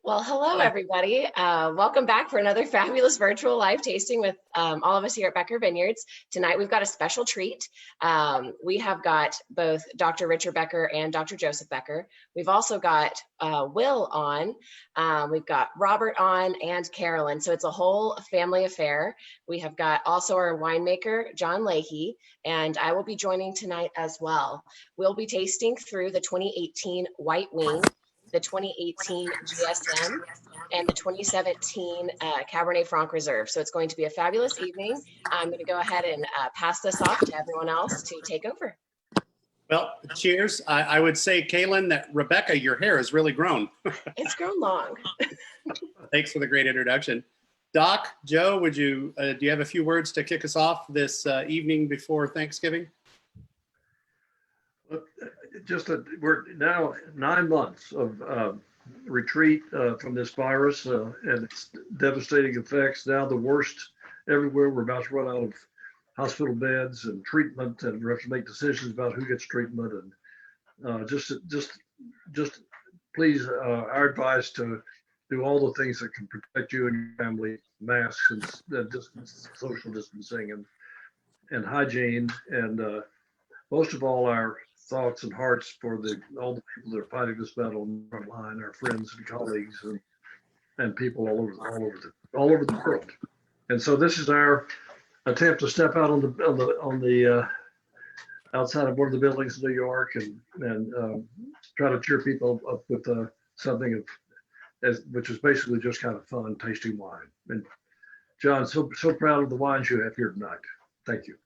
Well, hello, everybody. Welcome back for another fabulous virtual live tasting with all of us here at Becker Vineyards. Tonight, we've got a special treat. We have got both Dr. Richard Becker and Dr. Joseph Becker. We've also got Will on. We've got Robert on and Carolyn. So it's a whole family affair. We have got also our winemaker, John Leahy, and I will be joining tonight as well. We'll be tasting through the 2018 White Wing, the 2018 GSM, and the 2017 Cabernet Franc Reserve. So it's going to be a fabulous evening. I'm going to go ahead and pass this off to everyone else to take over. Well, cheers. I would say, Kaylin, that Rebecca, your hair has really grown. It's grown long. Thanks for the great introduction. Doc, Joe, would you, do you have a few words to kick us off this evening before Thanksgiving? We're now 9 months of retreat from this virus and its devastating effects. Now the worst everywhere. We're about to run out of hospital beds and treatment, and we have to make decisions about who gets treatment. And just please, our advice to do all the things that can protect you and your family: masks and distance, social distancing, and hygiene, and most of all, our thoughts and hearts for all the people that are fighting this battle on the front line, our friends and colleagues and people all over the world. And so this is our attempt to step out on the outside of one of the buildings in New York and try to cheer people up with something which is basically just kind of fun, tasting wine. And John, so proud of the wines you have here tonight. Thank you.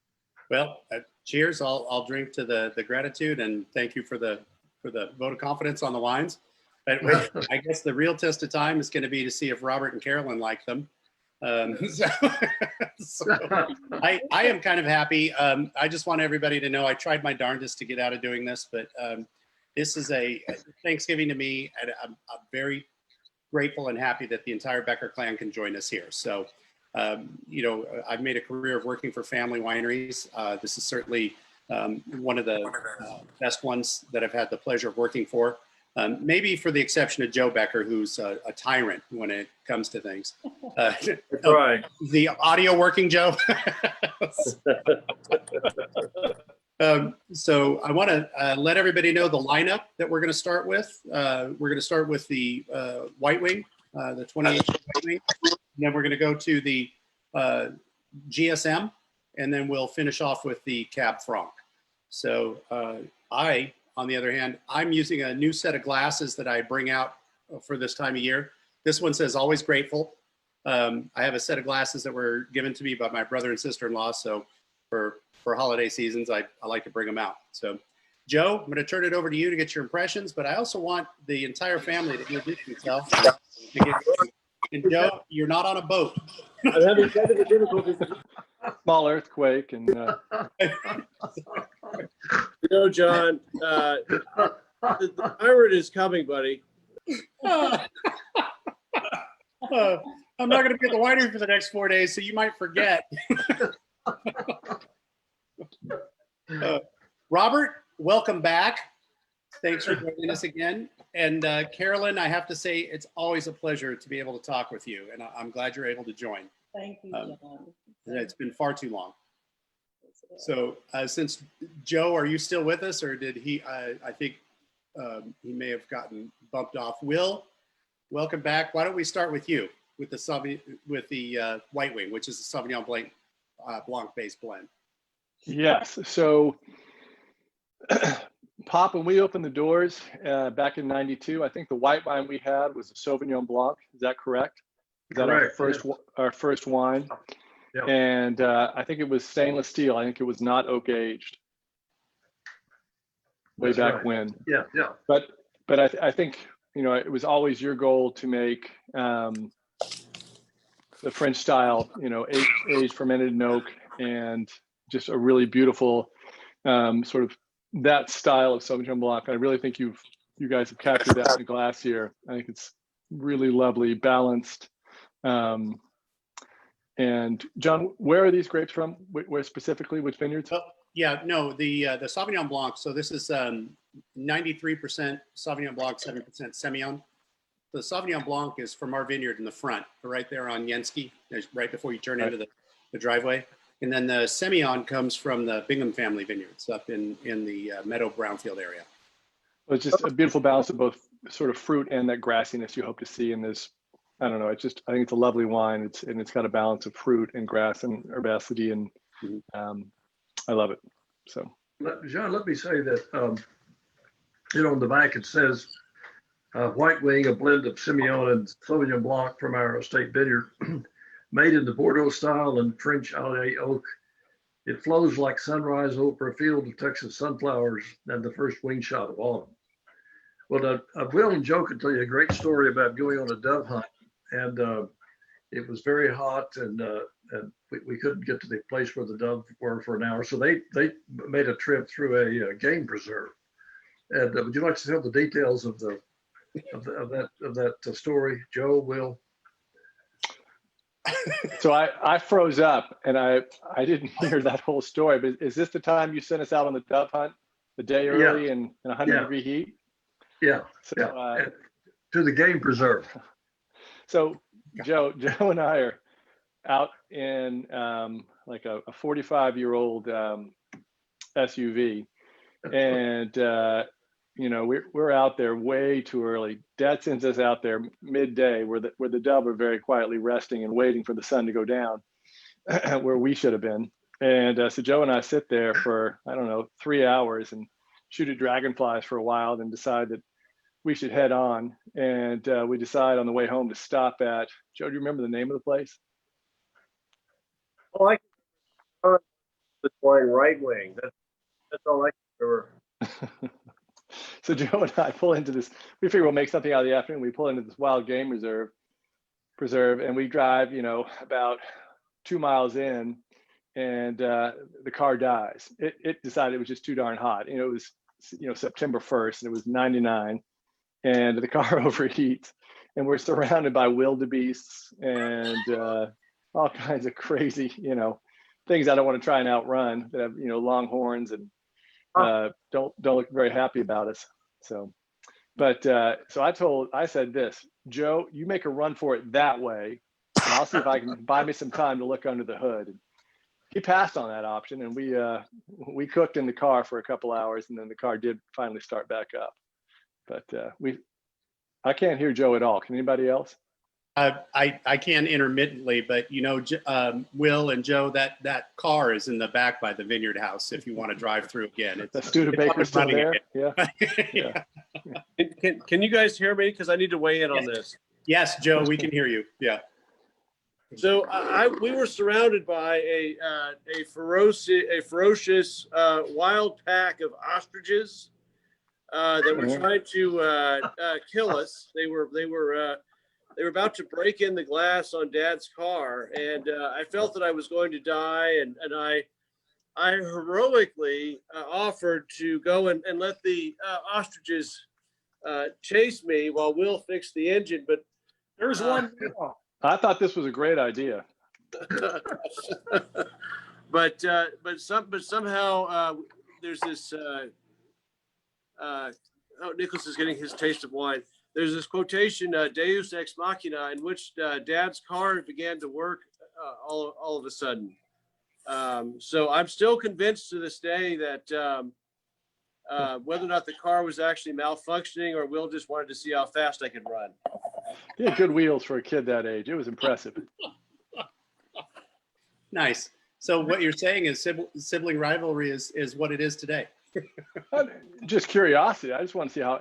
Well, cheers. I'll drink to the gratitude, and thank you for the vote of confidence on the wines. But I guess the real test of time is going to be to see if Robert and Carolyn like them. So I am kind of happy. I just want everybody to know I tried my darndest to get out of doing this, but this is a Thanksgiving to me, and I'm very grateful and happy that the entire Becker clan can join us here. So. You know, I've made a career of working for family wineries. This is certainly one of the best ones that I've had the pleasure of working for. Maybe for the exception of Joe Becker, who's a tyrant when it comes to things. That's right. The audio working, Joe? So I want to let everybody know the lineup that we're going to start with. We're going to start with the White Wing, the 2018 White Wing. And then we're going to go to the GSM, and then we'll finish off with the Cab Franc. So I, on the other hand, I'm using a new set of glasses that I bring out for this time of year. This one says "Always Grateful." I have a set of glasses that were given to me by my brother and sister-in-law. So for holiday seasons, I like to bring them out. So Joe, I'm going to turn it over to you to get your impressions, but I also want the entire family to introduce themselves. And Joe, you're not on a boat. I'm having technical difficulties. Small earthquake, and John, the pirate is coming, buddy. I'm not going to be at the winery for the next 4 days, so you might forget. Robert, welcome back. Thanks for joining us again. And Carolyn, I have to say, it's always a pleasure to be able to talk with you, and I'm glad you're able to join. Thank you, John. It's been far too long. So since Joe, are you still with us, or did he, I think he may have gotten bumped off. Will, welcome back. Why don't we start with you, with the White Wing, which is a Sauvignon Blanc-based blend. Yes, so Pop, when we opened the doors back in '92, I think the white wine we had was a Sauvignon Blanc. Is that correct? Is that Correct, our first wine? Yeah. And I think it was stainless steel. I think it was not oak aged. Way That's back right. when. Yeah. But I think, you know, it was always your goal to make the French style, you know, aged fermented in oak, and just a really beautiful sort of that style of Sauvignon Blanc. I really think you guys have captured that in the glass here. I think it's really lovely, balanced. And John, where are these grapes from? Where specifically, which vineyards? Well, yeah, no, the Sauvignon Blanc. So this is 93% Sauvignon Blanc, 7% Semillon. the Sauvignon Blanc is from our vineyard in the front, right there on Yenski, right before you turn into the driveway. And then the Semillon comes from the Bingham family vineyards up in the Meadow Brownfield area. Well, it's just a beautiful balance of both sort of fruit and that grassiness you hope to see in this. I don't know. It's just, I think it's a lovely wine. It's got a balance of fruit and grass and herbacity, and I love it. So, John, let me say that on the back it says White Wing, a blend of Semillon and Sauvignon Blanc from our estate vineyard, made in the Bordeaux style and French Allier oak. It flows like sunrise over a field of Texas sunflowers and the first wing shot of autumn. Well, Will and Joe could tell you a great story about going on a dove hunt, and it was very hot, and we couldn't get to the place where the doves were for an hour. So they made a trip through a game preserve. And would you like to tell the details of that story, Joe, Will? so I froze up and I didn't hear that whole story. But is this the time you sent us out on the dove hunt, the day early in 100-degree heat? Yeah. So, to the game preserve. So Joe and I are out in like a 45-year-old SUV, and we're out there way too early. Dad sends us out there midday where the dove are very quietly resting and waiting for the sun to go down, where we should have been. And so Joe and I sit there for, I don't know, 3 hours and shoot at dragonflies for a while, then decide that we should head on. And we decide on the way home to stop at, Joe, do you remember the name of the place? Oh, I can the wine Right Wing. That's all I can remember. So Joe and I pull into this, we figure we'll make something out of the afternoon. We pull into this wild game preserve, and we drive, about 2 miles in, and the car dies. It decided it was just too darn hot. It was, September 1st, and it was 99, and the car overheats, and we're surrounded by wildebeests and all kinds of crazy, things I don't want to try and outrun that have, long horns and don't look very happy about us. So, but I said this, Joe, you make a run for it that way, and I'll see if I can buy me some time to look under the hood. And he passed on that option, and we cooked in the car for a couple hours, and then the car did finally start back up. But I can't hear Joe at all. Can anybody else? I can intermittently, but Will and Joe, that car is in the back by the vineyard house. If you want to drive through again, the Studebaker still there. Yeah. Can you guys hear me? Because I need to weigh in on this. Yes, Joe, we can hear you. Yeah. So we were surrounded by a ferocious wild pack of ostriches that were trying to kill us. They were about to break in the glass on Dad's car, and I felt that I was going to die, and I heroically offered to go and let the ostriches chase me while Will fixed the engine. But there's one. I thought this was a great idea. but somehow there's this. Nicholas is getting his taste of wine. There's this quotation, Deus ex machina, in which Dad's car began to work all of a sudden. So I'm still convinced to this day that whether or not the car was actually malfunctioning or Will just wanted to see how fast I could run. He had good wheels for a kid that age. It was impressive. Nice. So what you're saying is sibling rivalry is what it is today. Just curiosity. I just want to see how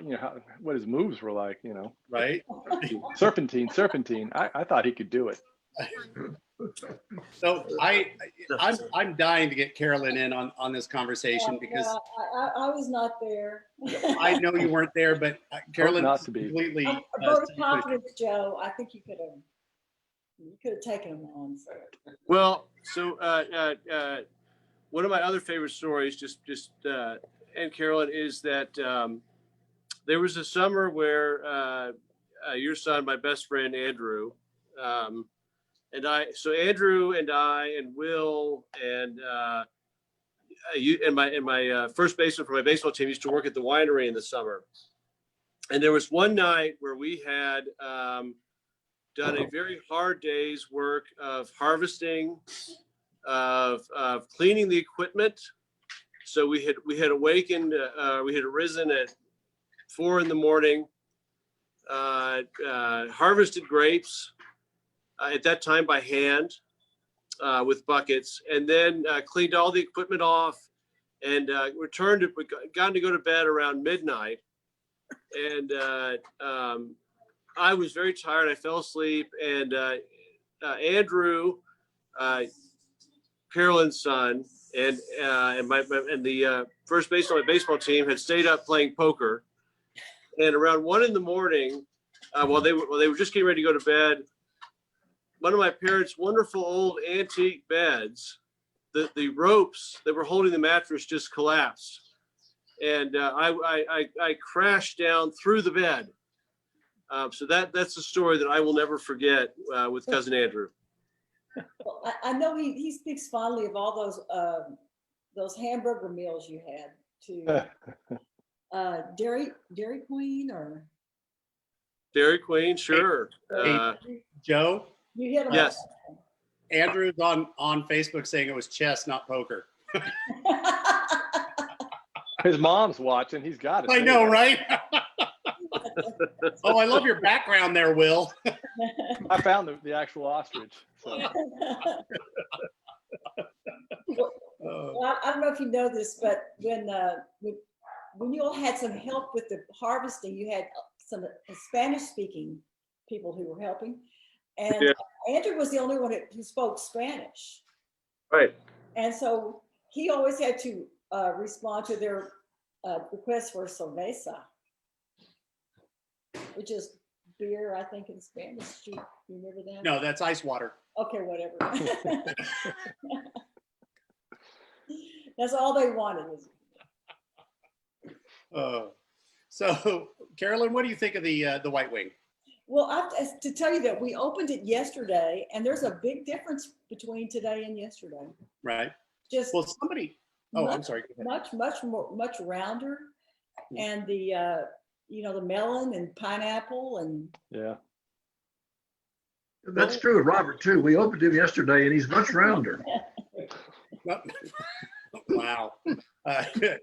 what his moves were like. Right. Serpentine. I thought he could do it. So I'm dying to get Carolyn in on this conversation because I was not there. I know you weren't there, but Carolyn not to be completely. A vote of confidence, Joe. I think you could have taken him on. Well, so one of my other favorite stories, and Carolyn, is that there was a summer where your son, my best friend Andrew, Andrew and I and Will and my first baseman for my baseball team used to work at the winery in the summer. And there was one night where we had done a very hard day's work of harvesting, of cleaning the equipment. So we had awakened, we had arisen at 4 a.m, harvested grapes at that time by hand with buckets, and then cleaned all the equipment off, and returned to, gotten to go to bed around midnight. And I was very tired. I fell asleep, and Andrew, Carolyn's son, and the first base on my baseball team had stayed up playing poker. And around 1 a.m, while they were just getting ready to go to bed, one of my parents' wonderful old antique beds, the ropes that were holding the mattress just collapsed, and I crashed down through the bed. So that's a story that I will never forget with cousin Andrew. Well, I know he speaks fondly of all those hamburger meals you had to Dairy Queen or Dairy Queen, sure. Hey, Joe, you hit him. Yes. Andrew's on Facebook saying it was chess, not poker. His mom's watching. He's got it. I know, right? Oh, I love your background there, Will. I found the actual ostrich. So. Well, I don't know if you know this, but when you all had some help with the harvesting, you had some Spanish-speaking people who were helping, and Yeah. Andrew was the only one who spoke Spanish, Right. and so he always had to respond to their request for cerveza, which is beer, I think, in Spanish. Do you remember that? No, that's ice water. Okay, whatever. That's all they wanted. So, Carolyn, what do you think of the White Wing? Well, I have to tell you that we opened it yesterday, and there's a big difference between today and yesterday. Right. Just Well, somebody. Oh, I'm sorry. Go ahead. much rounder, and the the melon and pineapple and Yeah. That's true of Robert too. We opened him yesterday and he's much rounder. Wow.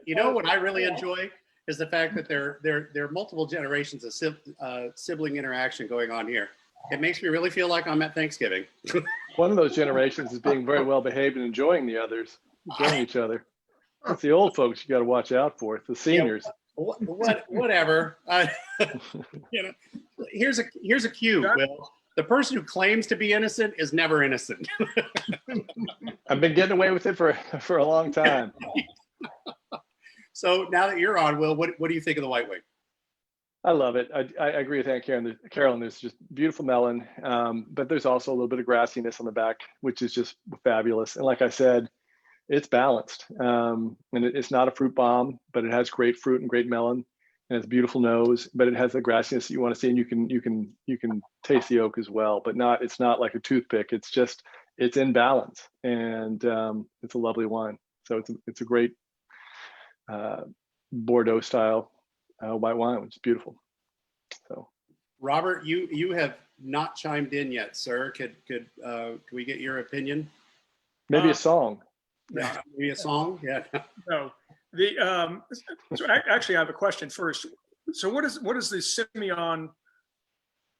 You know what I really enjoy is the fact that there are multiple generations of sibling interaction going on here. It makes me really feel like I'm at Thanksgiving. One of those generations is being very well behaved and enjoying the others, enjoying each other. It's the old folks you got to watch out for. It's the seniors. Whatever. Here's a cue, Will. The person who claims to be innocent is never innocent. I've been getting away with it for a long time. So now that you're on, Will, what do you think of the White Wing? I love it. I agree with Aunt Carolyn. There's just beautiful melon, but there's also a little bit of grassiness on the back, which is just fabulous. And like I said, it's balanced. And it's not a fruit bomb, but it has great fruit and great melon. And it's a beautiful nose, but it has the grassiness that you want to see, and you can taste the oak as well. But it's not like a toothpick. It's in balance, and it's a lovely wine. So it's a great Bordeaux style white wine, which is beautiful. So, Robert, you have not chimed in yet, sir. Could we get your opinion? maybe a song. Yeah, maybe a song. Yeah. No, so actually I have a question first. So what does the Simeon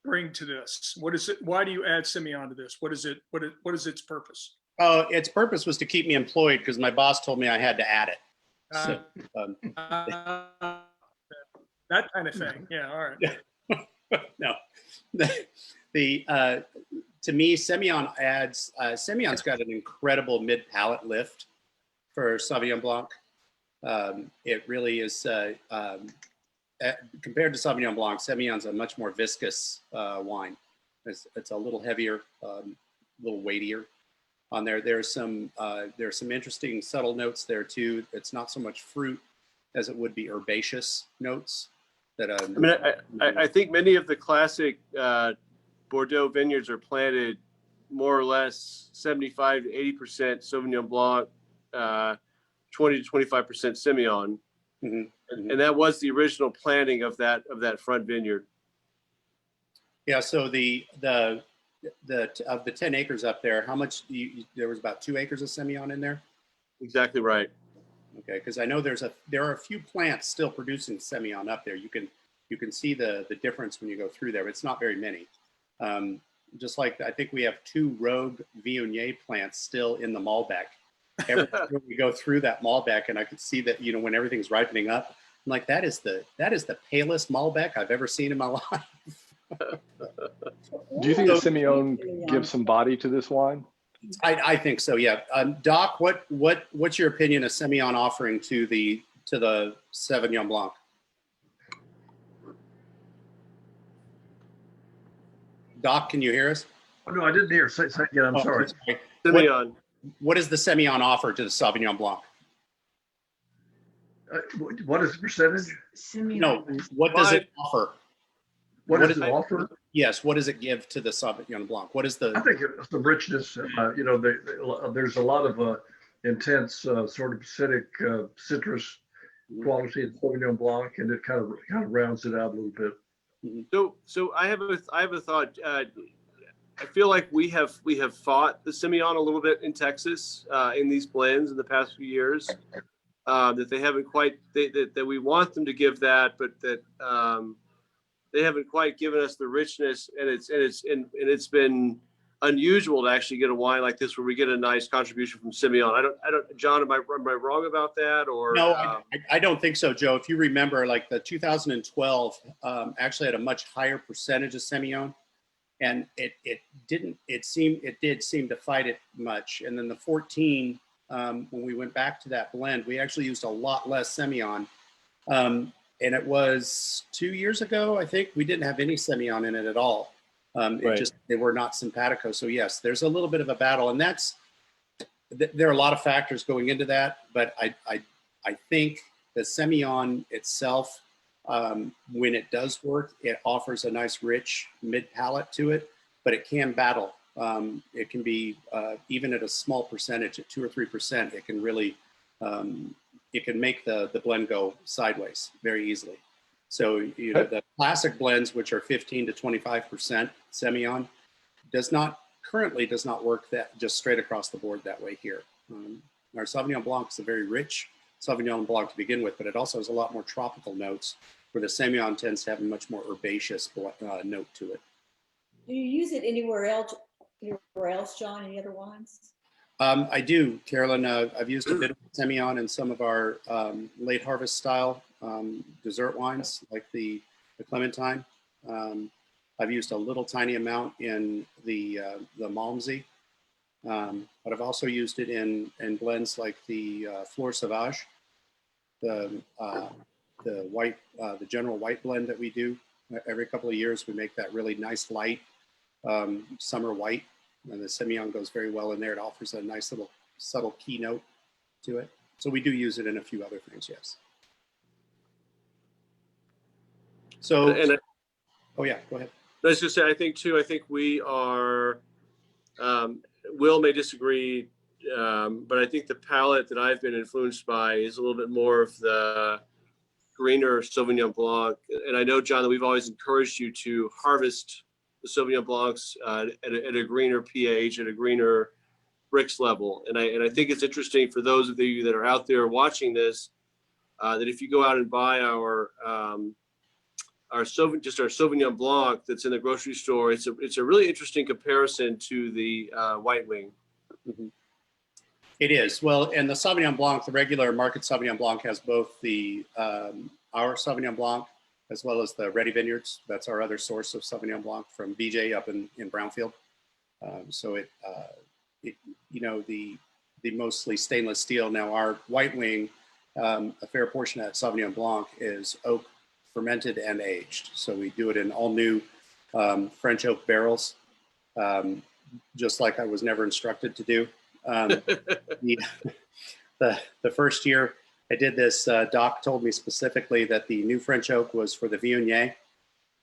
bring to this? What is it? Why do you add Simeon to this? What is it? What is its purpose? Oh, its purpose was to keep me employed because my boss told me I had to add it. So, That kind of thing. Yeah. All right. no, to me, Semillon adds. Semillon's got an incredible mid-palate lift for Sauvignon Blanc. It really is compared to Sauvignon Blanc. Semillon's a much more viscous wine. It's a little heavier, a little weightier on there. There's some interesting subtle notes there too. It's not so much fruit as it would be herbaceous notes. I think many of the classic Bordeaux vineyards are planted more or less 75 to 80% Sauvignon Blanc, 20 to 25% Semillon. Mhm, mhm. And that was the original planning of that front vineyard. Yeah. So of the 10 acres up there, how much there was about 2 acres of Semillon in there? Exactly right. Okay, because I know there are a few plants still producing Semillon up there. You can see the difference when you go through there. It's not very many. Just like I think we have 2 Rogue Viognier plants still in the Malbec. Every time we go through that Malbec, and I could see that, when everything's ripening up, I'm like, that is the palest Malbec I've ever seen in my life. Do you think the Semillon gives some body to this wine? I think so. Yeah. Doc, what's your opinion of Semillon offering to the Sauvignon Blanc? Doc, can you hear us? Oh, no, I didn't hear. Say again. I'm sorry. Semillon. What does the Semillon offer to the Sauvignon Blanc? What is the percentage? No, what does it offer? What does it offer? Yes, what does it give to the Sauvignon Blanc? What is I the? think it's the richness. There's a lot of intense, sort of acidic citrus quality in Sauvignon Blanc, and it kind of rounds it out a little bit. So I have a thought. I feel like we have fought the Semillon a little bit in Texas in these blends in the past few years. That they haven't quite that we want them to give that, but that they haven't quite given us the richness, and it's been unusual to actually get a wine like this where we get a nice contribution from Semillon. I don't, John, am I wrong about that? Or No, I don't think so, Joe. If you remember, like the 2012 actually had a much higher percentage of Semillon, and it did seem to fight it much. And then the 14, when we went back to that blend, we actually used a lot less Semillon. And it was 2 years ago, I think, we didn't have any Semillon in it at all. They were not simpatico. So yes, there's a little bit of a battle, and there are a lot of factors going into that. But I think the Semillon itself, when it does work, it offers a nice rich mid palate to it, but it can battle. It can be even at a small percentage, at 2 or 3%, it can really it can make the blend go sideways very easily. So the classic blends, which are 15 to 25% Semillon, currently does not work that just straight across the board that way here. Our Sauvignon Blanc is a very rich Sauvignon Blanc to begin with, but it also has a lot more tropical notes, where the Semillon tends to have a much more herbaceous note to it. Do you use it anywhere else, John? Any other wines? I do, Carolyn. I've used a bit of Semillon in some of our late harvest style dessert wines, like the Clementine. I've used a little tiny amount in the Malmsey, but I've also used it in blends like the Fleur Sauvage, the white, the general white blend that we do every couple of years. We make that really nice light summer white. And the Semillon goes very well in there. It offers a nice little subtle keynote to it. So we do use it in a few other things, yes. So, oh yeah, go ahead. I was just say, I think we are, Will may disagree, but I think the palate that I've been influenced by is a little bit more of the greener Sauvignon Blanc. And I know, John, that we've always encouraged you to harvest the Sauvignon Blancs at a greener pH, at a greener Brix level. And I think it's interesting for those of you that are out there watching this, that if you go out and buy our Sauvignon Blanc that's in the grocery store, it's a really interesting comparison to the White Wing. Mm-hmm. It is. Well, and the Sauvignon Blanc, the regular market Sauvignon Blanc, has both the our Sauvignon Blanc as well as the Ready Vineyards. That's our other source of Sauvignon Blanc from BJ up in Brownfield. So the mostly stainless steel. Now our White Wing, a fair portion of that Sauvignon Blanc is oak fermented and aged. So we do it in all new French oak barrels, just like I was never instructed to do. The first year I did this, Doc told me specifically that the new French oak was for the Viognier.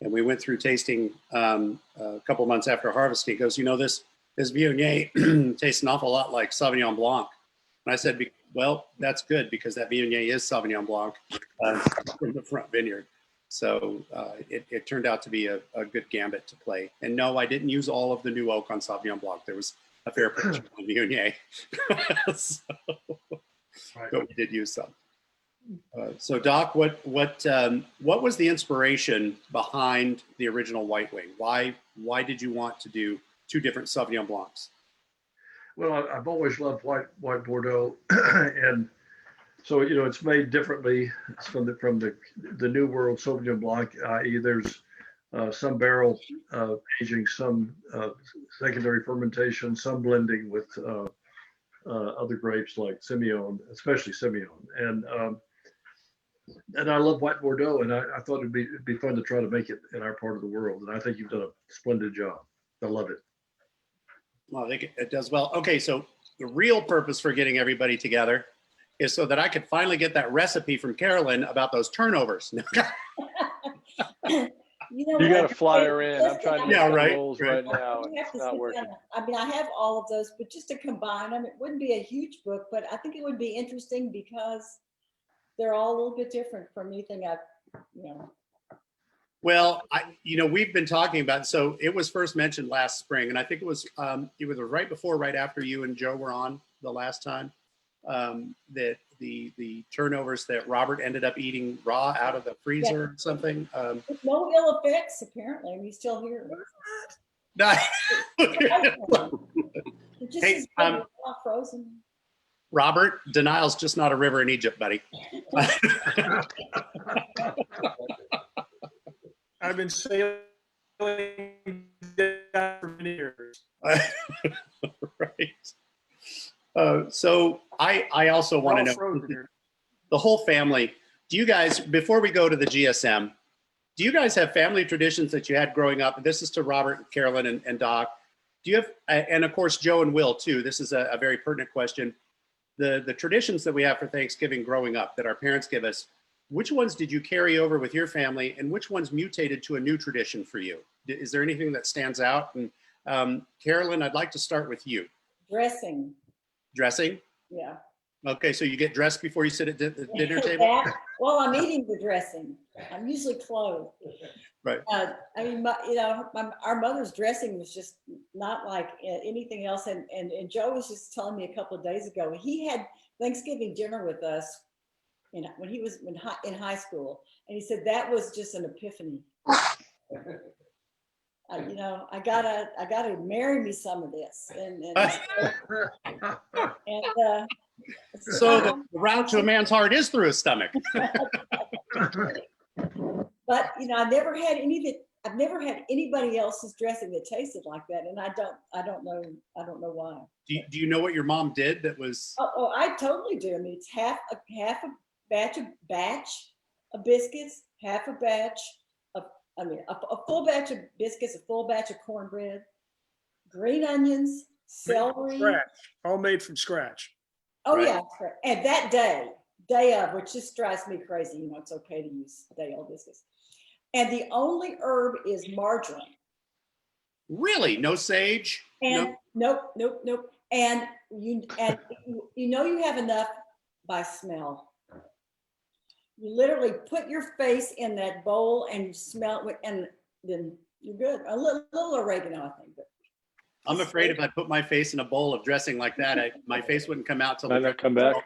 And we went through tasting a couple months after harvesting. He goes, this Viognier tastes an awful lot like Sauvignon Blanc. And I said, Well, that's good because that Viognier is Sauvignon Blanc from the front vineyard. So it turned out to be a good gambit to play. And no, I didn't use all of the new oak on Sauvignon Blanc. There was a fair portion on Viognier. But we did use some. So Doc, what was the inspiration behind the original White Wing? Why did you want to do two different Sauvignon Blancs? Well, I've always loved white Bordeaux, and so it's made differently from the New World Sauvignon Blanc. I.e., there's some barrel aging, some secondary fermentation, some blending with other grapes like Semillon, especially Semillon, and I love white Bordeaux, and I thought it'd be fun to try to make it in our part of the world, and I think you've done a splendid job. I love it. Well, I think it does well. Okay, so the real purpose for getting everybody together is so that I could finally get that recipe from Carolyn about those turnovers. You got to fly her in. I'm trying to get the rules right now. It's not working. I mean, I have all of those, but just to combine them, it wouldn't be a huge book, but I think it would be interesting because they're all a little bit different from anything I've. Well, we've been talking about, so it was first mentioned last spring, and I think it was right after you and Joe were on the last time, that the turnovers that Robert ended up eating raw out of the freezer or something. With no ill effects, apparently, and he's still here. Hey, frozen. Robert, denial's just not a river in Egypt, buddy. I've been sailing down for many years. Right. So I also want to know, the whole family, do you guys, before we go to the GSM, do you guys have family traditions that you had growing up? This is to Robert, Carolyn, and Doc. Do you have, and of course, Joe and Will too, this is a very pertinent question. The traditions that we have for Thanksgiving growing up that our parents give us, which ones did you carry over with your family and which ones mutated to a new tradition for you? Is there anything that stands out? And Carolyn, I'd like to start with you. Dressing. Dressing? Yeah. Okay, so you get dressed before you sit at the dinner table? Well, I'm eating the dressing. I'm usually clothed. Right. I mean, our mother's dressing was just not like anything else. And Joe was just telling me a couple of days ago, he had Thanksgiving dinner with us when he was in high school. And he said, that was just an epiphany. I gotta marry me some of this. So the route to a man's heart is through his stomach. But I've never had anybody else's dressing that tasted like that, and I don't know why. Do you know what your mom did that was? Oh, I totally do. I mean, it's half a batch of biscuits, half a batch of, a full batch of biscuits, a full batch of cornbread, green onions, celery. Scratch, all made from scratch. Oh right. Yeah, and that day of, which just drives me crazy. It's okay to use day old biscuits. And the only herb is marjoram. Really? No sage? And nope. And you have enough by smell. You literally put your face in that bowl and you smell it, and then you're good. A little oregano, I think. But I'm afraid if I put my face in a bowl of dressing like that, my face wouldn't come out till Might not come back.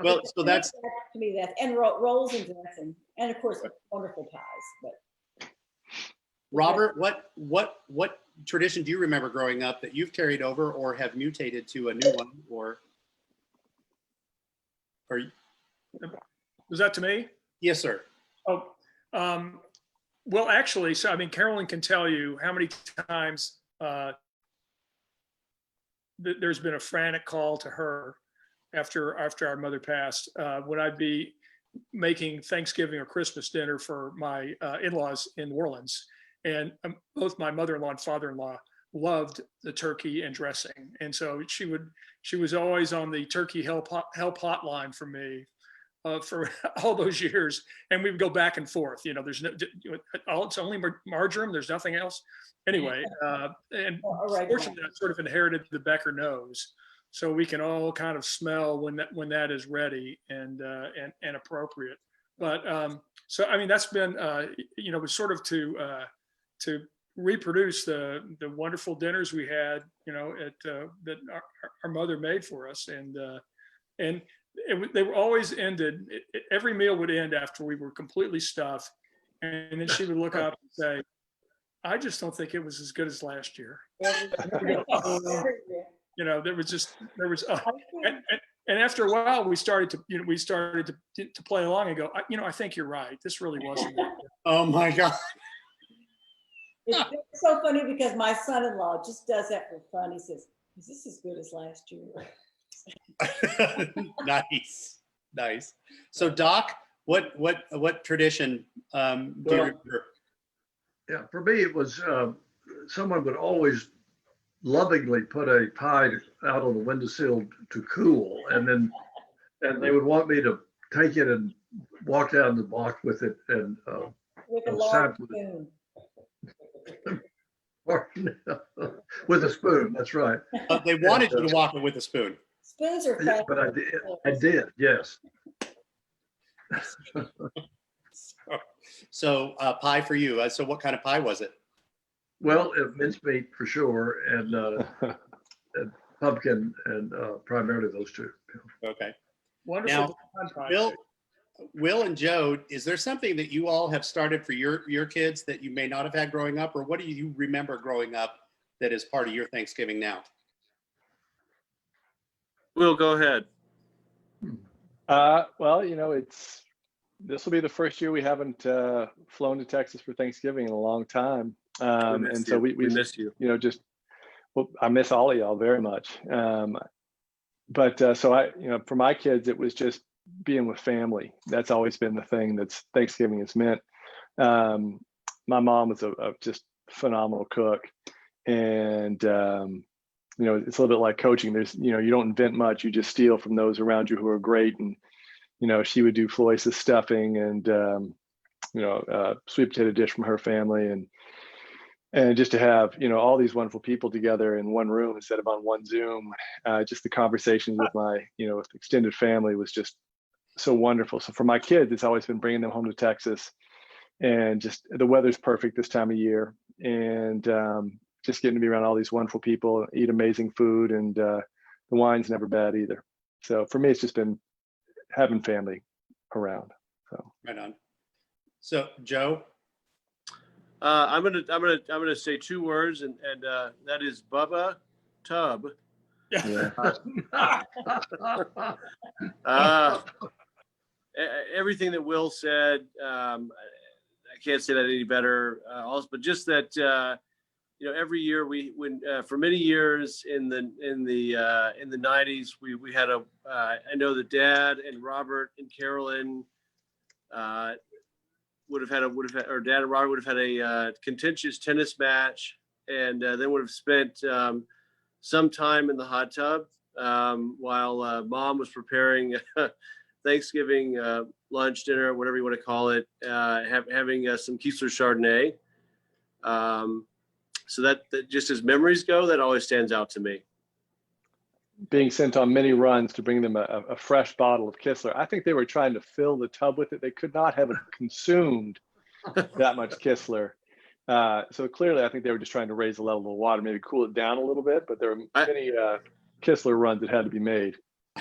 Well, so that's to me that, and rolls and dressing, and of course wonderful pies. But Robert, what tradition do you remember growing up that you've carried over or have mutated to a new one, or Was that to me? Yes, sir. Oh, well, actually, so Carolyn can tell you how many times there's been a frantic call to her after our mother passed, when I'd be making Thanksgiving or Christmas dinner for my in-laws in New Orleans. And both my mother-in-law and father-in-law loved the turkey and dressing. And so she was always on the turkey help hotline for me for all those years. And we would go back and forth, there's it's only marjoram, there's nothing else. Anyway, and fortunately I sort of inherited the Becker nose. so we can all kind of smell when that is ready and appropriate. But so I mean that's been sort of to reproduce the wonderful dinners we had at that our mother made for us, and they were always ended. Every meal would end after we were completely stuffed, and then she would look up and say, "I just don't think it was as good as last year." There was, and after a while, we started to play along and go, I think you're right. This really wasn't that good. Oh my God. It's so funny because my son-in-law just does that for fun. He says, "Is this as good as last year?" Nice. So Doc, what tradition do you remember? Yeah, for me, it was someone would always lovingly put a pie out on the windowsill to cool, and they would want me to take it and walk down the block with it and with a and large sample spoon. with a spoon. That's right. They wanted you to walk it with a spoon. Spoons are Yeah, fat. but I did. Yes. So pie for you. So what kind of pie was it? Well, mincemeat for sure, and pumpkin, and primarily those two. Okay. Wonderful. Now, Will and Joe, is there something that you all have started for your kids that you may not have had growing up, or what do you remember growing up that is part of your Thanksgiving now? Will, go ahead. Well, this will be the first year we haven't flown to Texas for Thanksgiving in a long time. And so we miss you. I miss all of y'all very much. But so for my kids, it was just being with family. That's always been the thing that's Thanksgiving has meant. My mom was a just phenomenal cook, and it's a little bit like coaching. There's you don't invent much, you just steal from those around you who are great. And she would do Flois's stuffing and sweet potato dish from her family, and just to have all these wonderful people together in one room instead of on one Zoom, just the conversations with my with extended family was just so wonderful. So for my kids, it's always been bringing them home to Texas, and just the weather's perfect this time of year, and just getting to be around all these wonderful people, eat amazing food, and the wine's never bad either. So for me, it's just been having family around. So right on. So Joe, I'm gonna say two words, and that is Bubba Tub. yeah. Everything that Will said, I can't say that any better. Also, but just that every year for many years in the 90s, we had I know that Dad and Robert and Carolyn would have had or Dad and Robert would have had a contentious tennis match, and then would have spent some time in the hot tub while Mom was preparing Thanksgiving lunch, dinner, whatever you want to call it, having some Kiesler Chardonnay. So that just as memories go, that always stands out to me. Being sent on many runs to bring them a fresh bottle of Kistler. I think they were trying to fill the tub with it. They could not have consumed that much Kistler. So clearly, I think they were just trying to raise the level of the water, maybe cool it down a little bit. But there were many Kistler runs that had to be made.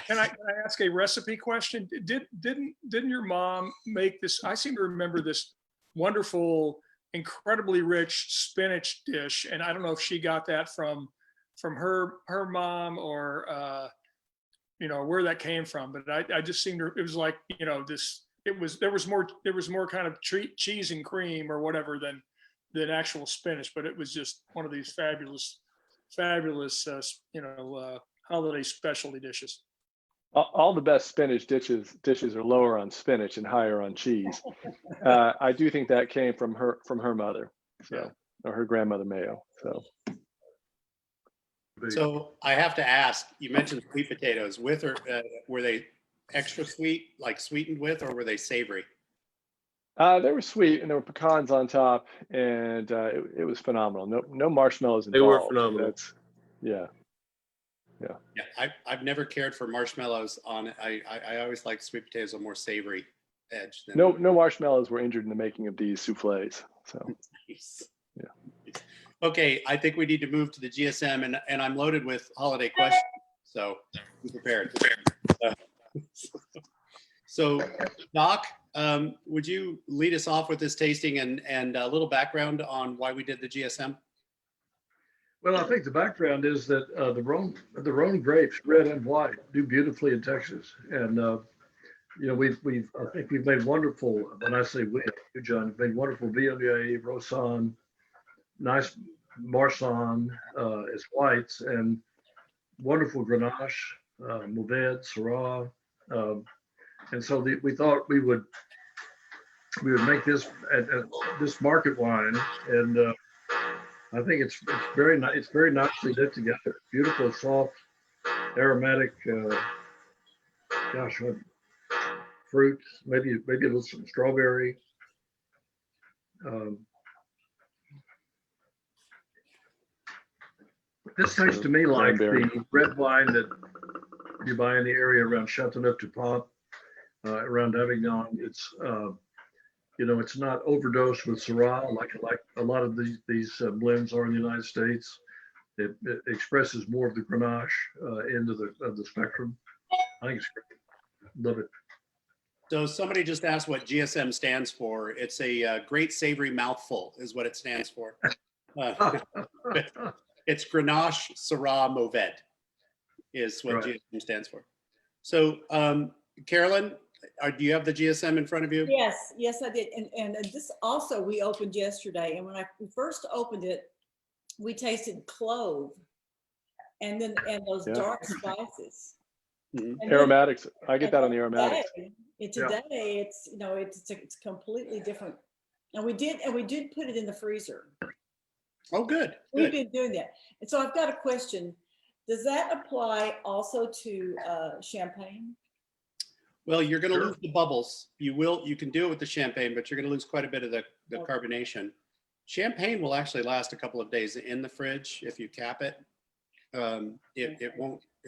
Can I ask a recipe question? Didn't your mom make this? I seem to remember this wonderful, incredibly rich spinach dish, and I don't know if she got that from her mom or where that came from. But I just seemed to, it was like there was more kind of cheese and cream or whatever than actual spinach. But it was just one of these fabulous holiday specialty dishes. All the best spinach dishes are lower on spinach and higher on cheese. I do think that came from her mother, or her grandmother Mayo. So I have to ask. You mentioned sweet potatoes. With or were they extra sweet, like sweetened with, or were they savory? They were sweet, and there were pecans on top, and it was phenomenal. No marshmallows involved. They were phenomenal. Yeah. I've never cared for marshmallows on. I always like sweet potatoes a more savory edge. Than No marshmallows were injured in the making of these souffles. So Nice. yeah. Okay, I think we need to move to the GSM, and I'm loaded with holiday questions, so be prepared. So, Doc, would you lead us off with this tasting and a little background on why we did the GSM? Well, I think the background is that the Rhone grapes, red and white, do beautifully in Texas, and you know I think we've made wonderful. When I say we, you, John, have made wonderful Viognier, Roussanne, nice Marsanne as whites, and wonderful Grenache, Mourvedre, Syrah, and so we thought we would make this this market wine, and I think it's very nice. It's very nicely knit together. Beautiful, soft, aromatic. Gosh, what fruit? Maybe a little some strawberry. This tastes to me like the red wine that you buy in the area around Châteauneuf-du-Pape, around Avignon. It's you know, it's not overdosed with Syrah like a lot of these blends are in the United States. It expresses more of the Grenache end of the spectrum. I think it's great. Love it. So somebody just asked what GSM stands for. It's a great savory mouthful is what it stands for. It's Grenache, Syrah, Mourvedre is what Right. GSM stands for. So Carolyn, do you have the GSM in front of you? Yes, I did. And this also we opened yesterday. And when we first opened it, we tasted clove and those dark spices. Mhm. And Aromatics. I get and that on the aromatics. today it's it's completely different. And we did put it in the freezer. Oh, good. We've Good. been doing that. And so I've got a question. Does that apply also to champagne? Well, you're going to Sure. lose the bubbles. You can do it with the champagne, but you're going to lose quite a bit of the Okay. carbonation. Champagne will actually last a couple of days in the fridge if you cap it. It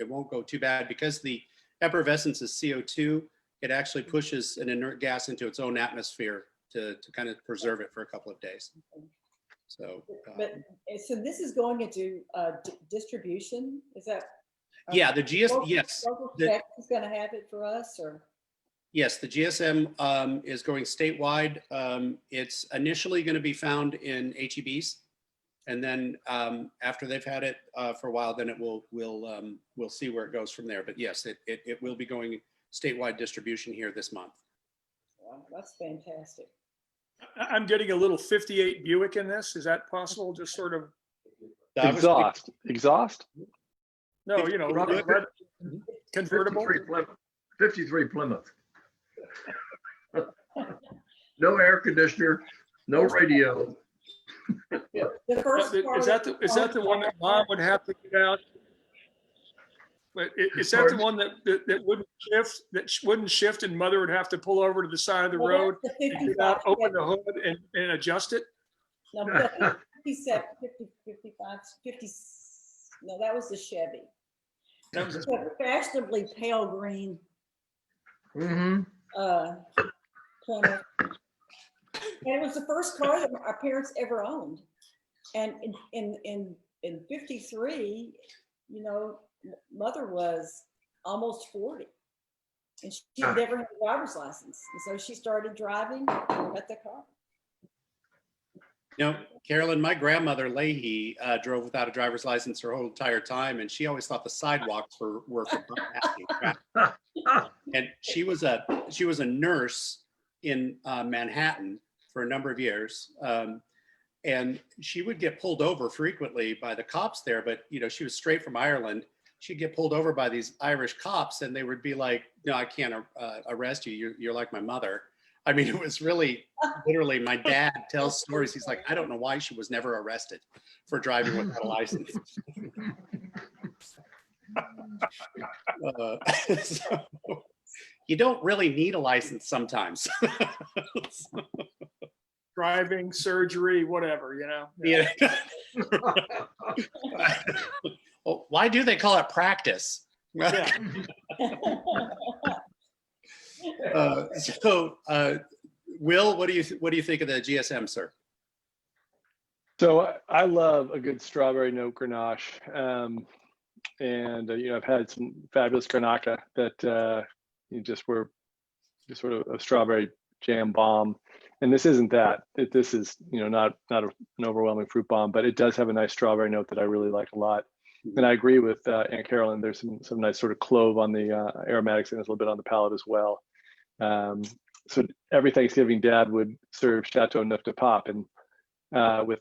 won't go too bad because the effervescence is CO2. It actually pushes an inert gas into its own atmosphere to kind of preserve it for a couple of days. So, But so this is going into distribution. Is that? yeah, the GSM, yes. Local The- Texas is going to have it for us, or? Yes, the GSM is going statewide. It's initially going to be found in HEBs, and then after they've had it for a while, then we'll see where it goes from there. But yes, it will be going statewide distribution here this month. Wow, that's fantastic. I'm getting a little 58 Buick in this. Is that possible? Just sort of, Exhaust. no, you know, convertible. 53 Plymouth. No air conditioner, no radio. The first Is that the one that Mom would have to get out? But is that the one that wouldn't shift and Mother would have to pull over to the side of the road, The and 55, get out, open the hood and adjust it? no, the 57, 50, 55, 50, no, that was the Chevy. That was It's a fashionably pale green Mm-hmm. Plymouth. And it was the first car that our parents ever owned. And in 53, you know, Mother was almost 40. And she never had a driver's license. And so she started driving and got the car. You know, Carolyn, my grandmother Leahy drove without a driver's license her whole entire time, and she always thought the sidewalks were for traffic. And she was a nurse in Manhattan for a number of years, and she would get pulled over frequently by the cops there. But you know, she was straight from Ireland. She'd get pulled over by these Irish cops, and they would be like, "No, I can't arrest you. You're like my mother." I mean, it was really literally. My dad tells stories. He's like, "I don't know why she was never arrested for driving without a license." So, you don't really need a license sometimes. Driving, surgery, whatever, you know. Yeah. Well, why do they call it practice? Yeah. Will, what do you think of the GSM, sir? So I love a good strawberry note Grenache, and I've had some fabulous Grenache that just were just sort of a strawberry jam bomb, and this isn't that. This is not an overwhelming fruit bomb, but it does have a nice strawberry note that I really like a lot. And I agree with Aunt Carolyn. There's some nice sort of clove on the aromatics, and it's a little bit on the palate as well. So every Thanksgiving, Dad would serve Chateau Neuf de Pop and with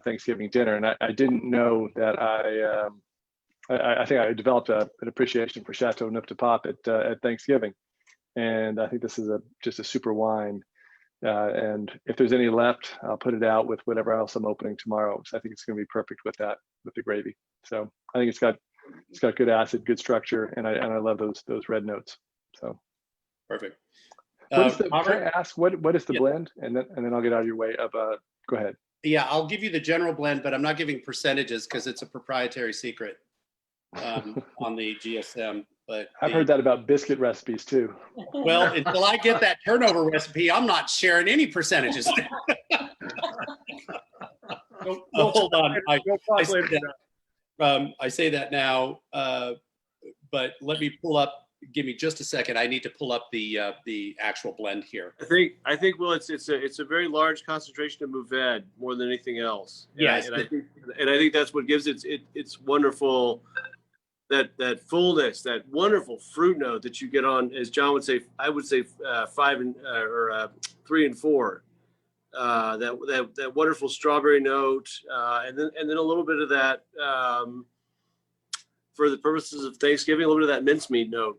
Thanksgiving dinner, and I didn't know that I think I developed an appreciation for Chateau Neuf de Pop at Thanksgiving, and I think this is just a super wine. And if there's any left, I'll put it out with whatever else I'm opening tomorrow. So I think it's going to be perfect with that, with the gravy. So I think it's got good acid, good structure, and I love those red notes. So perfect. What is can I ask what is the blend, and then I'll get out of your way. Go ahead. Yeah, I'll give you the general blend, but I'm not giving percentages because it's a proprietary secret on the GSM. But I've heard that about biscuit recipes too. Well, until I get that turnover recipe, I'm not sharing any percentages. Hold on. I say that now, but let me pull up. Give me just a second. I need to pull up the actual blend here. I think Will, it's a very large concentration of Mourvedre more than anything else. Yes, and I think that's what gives it's wonderful. That fullness, that wonderful fruit note that you get on, as John would say, I would say 3 and 4. That wonderful strawberry note, and then a little bit of that for the purposes of Thanksgiving, a little bit of that mincemeat note.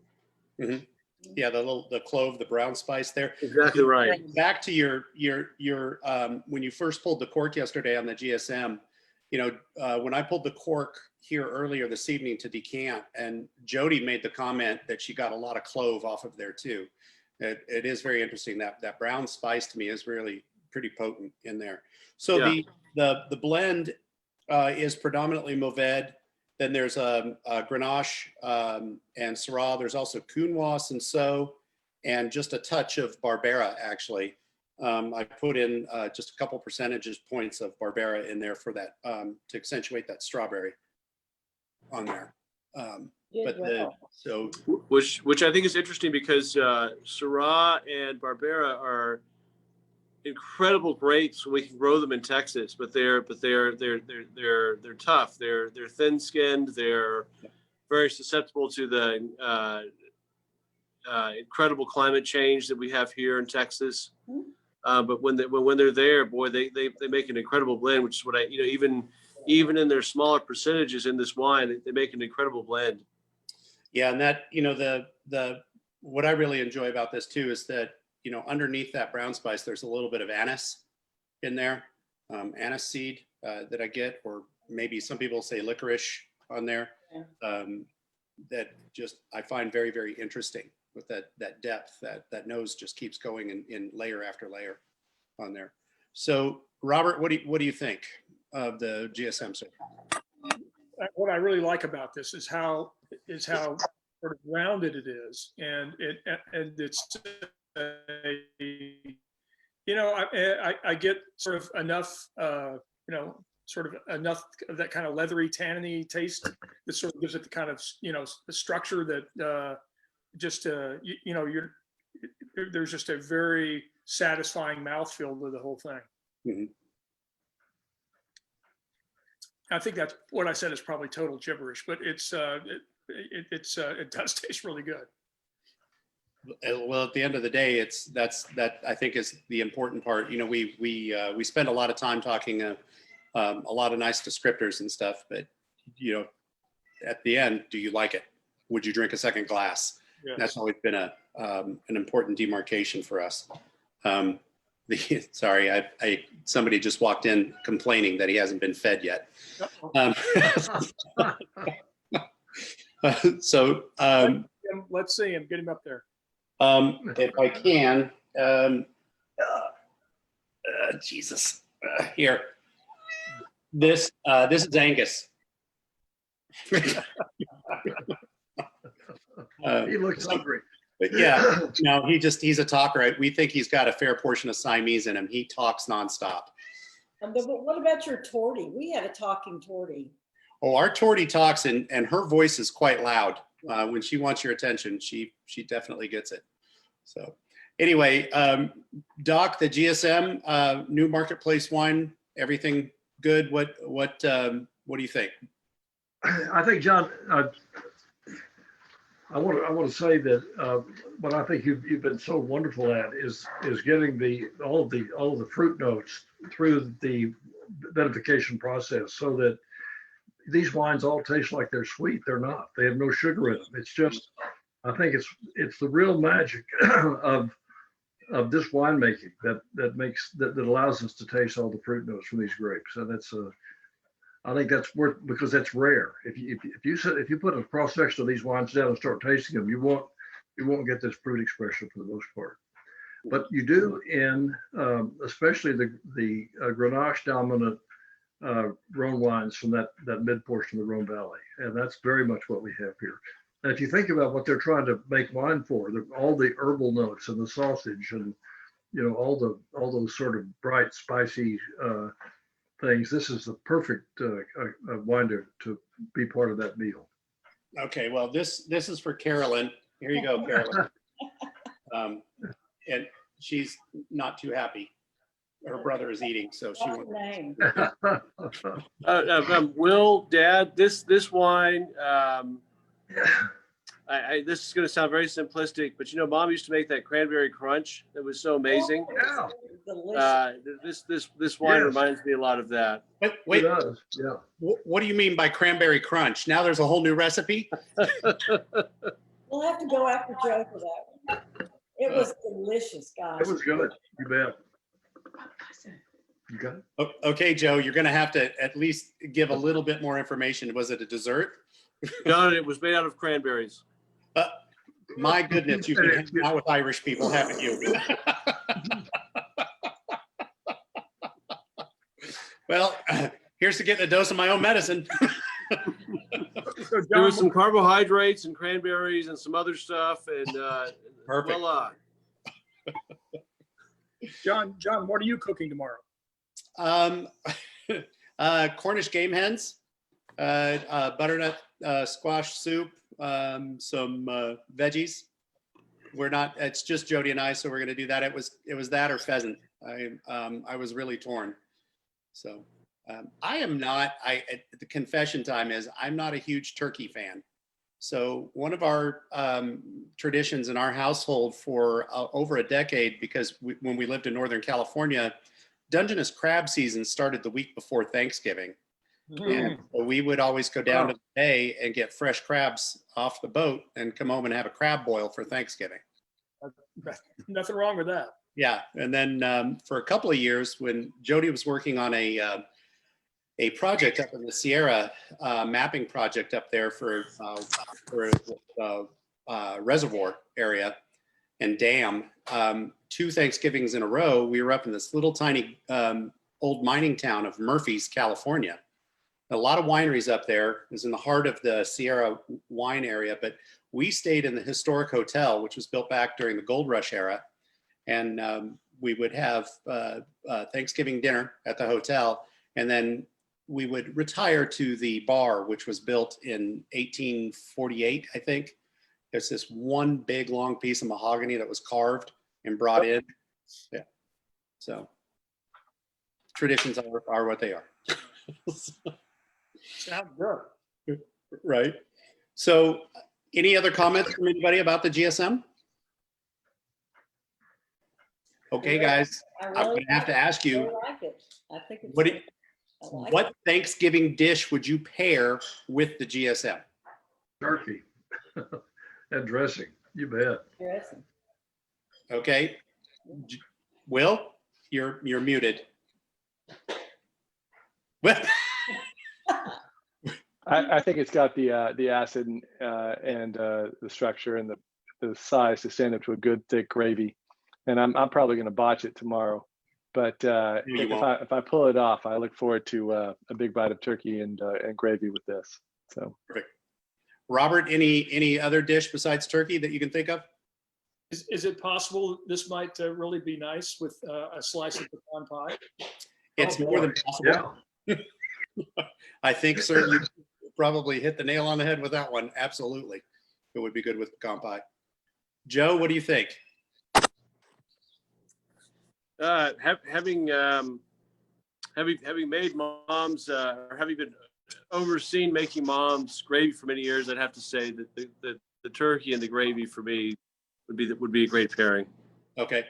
Mm-hmm. Yeah, the clove, the brown spice there. Exactly right. Back to your when you first pulled the cork yesterday on the GSM, when I pulled the cork here earlier this evening to decant, and Jody made the comment that she got a lot of clove off of there too. It is very interesting that brown spice to me is really pretty potent in there. So yeah. The blend is predominantly Mourvedre. Then there's a Grenache and Syrah. There's also Counoise and So, and just a touch of Barbera actually. I put in just a couple percentage points of Barbera in there for that to accentuate that strawberry on there. Which I think is interesting because Syrah and Barbera are incredible grapes when we can grow them in Texas, but they're tough. They're thin-skinned. They're very susceptible to the incredible climate change that we have here in Texas. But when they're there, boy, they make an incredible blend, which is what even in their smaller percentages in this wine, they make an incredible blend. Yeah, and that the what I really enjoy about this too is that underneath that brown spice, there's a little bit of anise in there, anise seed that I get, or maybe some people say licorice on there. That just I find very, very interesting with that depth, that nose just keeps going in layer after layer on there. So Robert, what do you think of the GSM, sir? What I really like about this is how sort of rounded it is, and it's I get sort of enough sort of enough of that kind of leathery tanniny taste that sort of gives it the kind of the structure that there's just a very satisfying mouthfeel to the whole thing. Mm-hmm. I think that's what I said is probably total gibberish, but it does taste really good. Well, at the end of the day, that I think is the important part. We spend a lot of time talking a lot of nice descriptors and stuff, but at the end, do you like it? Would you drink a second glass? Yes. That's always been an important demarcation for us. Sorry, somebody just walked in complaining that he hasn't been fed yet. Let's see him. Get him up there. If I can, Jesus, here. This is Angus He looks hungry. But yeah, no, he's a talker. We think he's got a fair portion of Siamese in him. He talks nonstop. But what about your tortie? We had a talking tortie. Oh, our Tortie talks, and her voice is quite loud. When she wants your attention, she definitely gets it. So anyway, Doc, the GSM new marketplace wine, everything good? What do you think? I think, John, I want to say that what I think you've been so wonderful at is getting all of the fruit notes through the vinification process, so that these wines all taste like they're sweet. They're not. They have no sugar in them. It's just, I think it's the real magic of this winemaking that allows us to taste all the fruit notes from these grapes. And I think that's worth, because that's rare. If you put a cross section of these wines down and start tasting them, you won't get this fruit expression for the most part. But you do in especially the Grenache dominant Rhone wines from that mid portion of the Rhone Valley, and that's very much what we have here. And if you think about what they're trying to make wine for, all the herbal notes and the sausage, and all those sort of bright, spicy things, this is the perfect wine to be part of that meal. Okay, well, this is for Carolyn. Here you go, Carolyn. And she's not too happy. Her brother is eating, so she What's won't. the name? Will, Dad, this wine, this is going to sound very simplistic, but Mom used to make that cranberry crunch that was so amazing. Yeah. Delicious. This wine Yes. reminds me a lot of that. But wait, It does. Yeah. what do you mean by cranberry crunch? Now there's a whole new recipe? We'll have to go after Joe for that one. It was delicious, guys. It was good. You bet. You got it? Okay, Joe, you're going to have to at least give a little bit more information. Was it a dessert? John, it was made out of cranberries. My goodness, you've been hanging out with Irish people, haven't you? Well, here's to getting a dose of my own medicine. So There was John, some carbohydrates and cranberries and some other stuff, and Perfect. voila. John, what are you cooking tomorrow? Cornish game hens, butternut squash soup, some veggies. It's just Jody and I, so we're going to do that. It was that or pheasant. I was really torn. So I am not, the confession time is I'm not a huge turkey fan. So one of our traditions in our household for over a decade, because when we lived in Northern California, Dungeness crab season started the week before Thanksgiving. And so we would always go down to the bay and get fresh crabs off the boat and come home and have a crab boil for Thanksgiving. Nothing wrong with that. Yeah. And then for a couple of years, when Jody was working on a project up in the Sierra, mapping project up there for reservoir area and dam, 2 Thanksgivings in a row, we were up in this little tiny old mining town of Murphy's, California. A lot of wineries up there. It was in the heart of the Sierra wine area, but we stayed in the historic hotel, which was built back during the gold rush era. And we would have Thanksgiving dinner at the hotel, and then we would retire to the bar, which was built in 1848, I think. There's this one big long piece of mahogany that was carved and brought in. Yeah. So traditions are what they are. Sounds good. Right. So any other comments from anybody about the GSM? Okay, guys, I I'm really going to have to ask you, like it. I think it's what, I like what it. Thanksgiving dish would you pair with the GSM? Turkey and dressing. You bet. Dressing. Okay. Will, you're muted. Well, I think it's got the acid and the structure and the size to stand up to a good thick gravy. And I'm probably going to botch it tomorrow, but if I pull it off, I look forward to a big bite of turkey and gravy with this. So Perfect. Robert, any other dish besides turkey that you can think of? Is it possible this might really be nice with a slice of pecan pie? It's Oh, more than boy. possible. Yeah. I think, sir, you probably hit the nail on the head with that one. Absolutely. It would be good with pecan pie. Joe, what do you think? Having made mom's or having been overseen making mom's gravy for many years, I'd have to say that the turkey and the gravy for me would be a great pairing. Okay.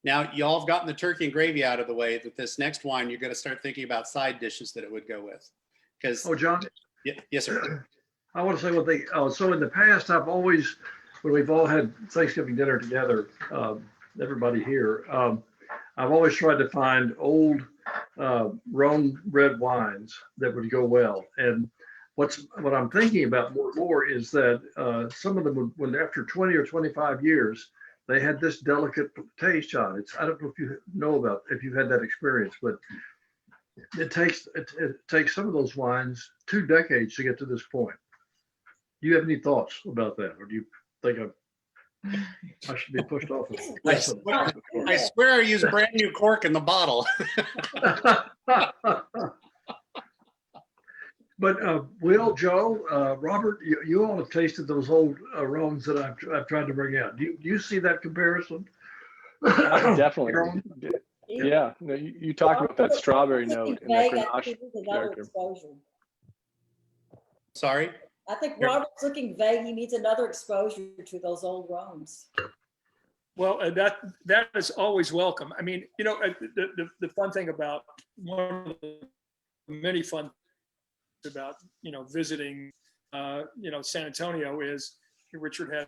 Now, y'all have gotten the turkey and gravy out of the way. That this next wine, you're going to start thinking about side dishes that it would go with. Because, Oh, John, yes, sir. I want to say one thing. So in the past, I've always, when we've all had Thanksgiving dinner together, everybody here, I've always tried to find old Rhone red wines that would go well. And what I'm thinking about more and more is that some of them, when after 20 or 25 years, they had this delicate taste on it. I don't know if you know about, if you've had that experience, but it takes some of those wines 2 decades to get to this point. Do you have any thoughts about that, or do you think I should be pushed off? I swear I use brand new cork in the bottle. But Will, Joe, Robert, you all have tasted those old Rhones that I've tried to bring out. Do you see that comparison? definitely. Yeah. No, you talked about that strawberry note in that Grenache character. Sorry? I think Robert's looking vague. He needs another exposure to those old Rhones. Well, that is always welcome. I mean, you know, the fun thing about one of the many fun about, you know, visiting, you know, San Antonio is Richard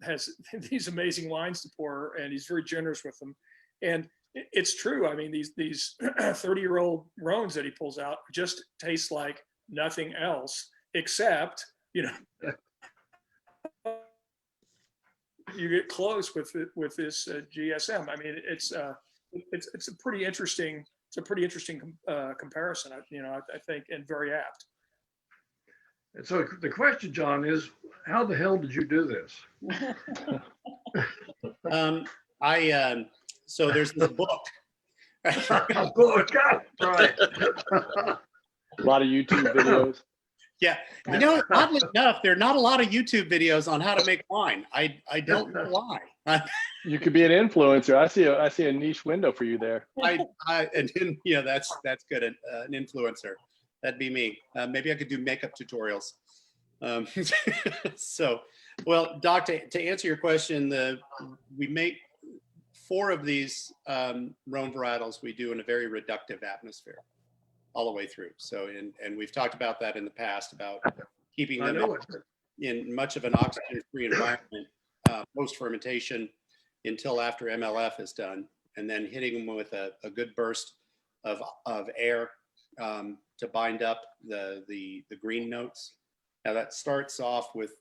has these amazing wines to pour, and he's very generous with them. And it's true. I mean, these 30-year-old Rhones that he pulls out just taste like nothing else, except, you know, you get close with this GSM. I mean, it's a pretty interesting comparison. You know, I think, and very apt. And so the question, John, is how the hell did you do this? So there's this book. Book, right. A lot of YouTube videos. Yeah, you know, oddly enough, there are not a lot of YouTube videos on how to make wine. I don't know why. You could be an influencer. I see a niche window for you there. Yeah, that's good. An influencer. That'd be me. Maybe I could do makeup tutorials. So, well, Doc, to answer your question, we make 4 of these Rhone varietals we do in a very reductive atmosphere all the way through. So, and we've talked about that in the past about keeping them in much of an oxygen-free environment post-fermentation until after MLF is done, and then hitting them with a good burst of air to bind up the green notes. Now that starts off with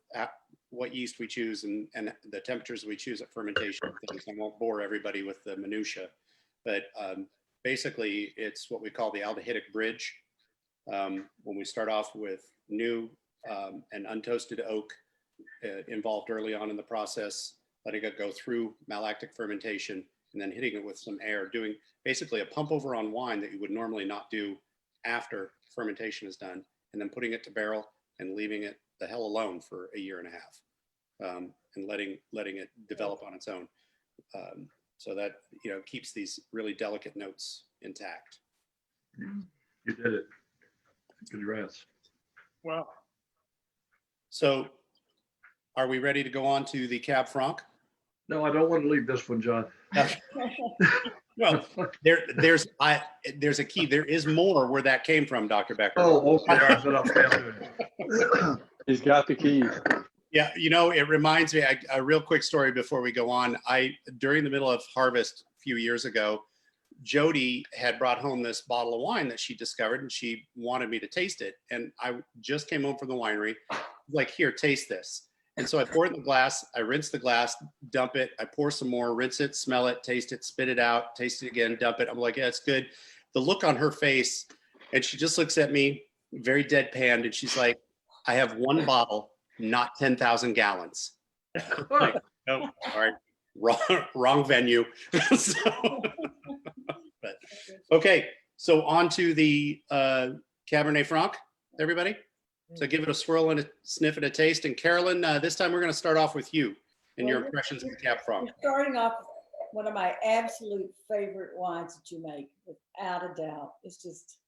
what yeast we choose and the temperatures we choose at fermentation. I won't bore everybody with the minutia, but basically it's what we call the aldehydic bridge. When we start off with new and untoasted oak involved early on in the process, letting it go through malactic fermentation, and then hitting it with some air, doing basically a pump over on wine that you would normally not do after fermentation is done, and then putting it to barrel and leaving it the hell alone for a year and a half, and letting it develop on its own, so that, you know, keeps these really delicate notes intact. You did it. Congrats. Wow. So, are we ready to go on to the Cab Franc? No, I don't want to leave this one, John. Well, there's a key. There is more where that came from, Dr. Becker. Oh, okay. He's got the keys. Yeah, you know, it reminds me, a real quick story before we go on. During the middle of harvest a few years ago, Jody had brought home this bottle of wine that she discovered, and she wanted me to taste it. And I just came home from the winery, like, here, taste this. And so I pour it in the glass, I rinse the glass, dump it, I pour some more, rinse it, smell it, taste it, spit it out, taste it again, dump it. I'm like, yeah, it's good. The look on her face, and she just looks at me very deadpanned, and she's like, I have one bottle, not 10,000 gallons. Like, oh, all right, wrong venue. So, but, okay, so on to the Cabernet Franc, everybody. So give it a swirl and a sniff and a taste. And Carolyn, this time we're going to start off with you and your impressions of the Cab Franc. You're starting off with one of my absolute favorite wines that you make, without a doubt. It's just,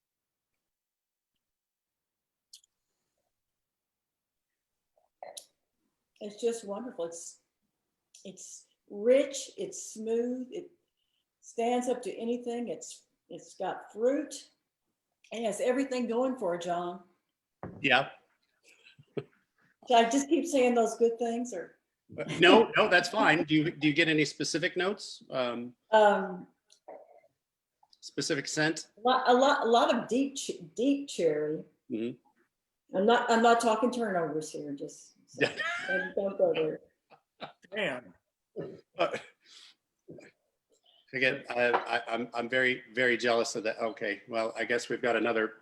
it's just wonderful. It's rich, it's smooth, it stands up to anything. It's got fruit, and it has everything going for it, John. Yeah. So I just keep saying those good things, or No, that's fine. Do you get any specific notes? Specific scent? a lot of deep cherry. Mm-hmm. I'm not talking turnovers here. Just so, don't go there. Man, Again, I'm very, very jealous of that. Okay, well, I guess we've got another.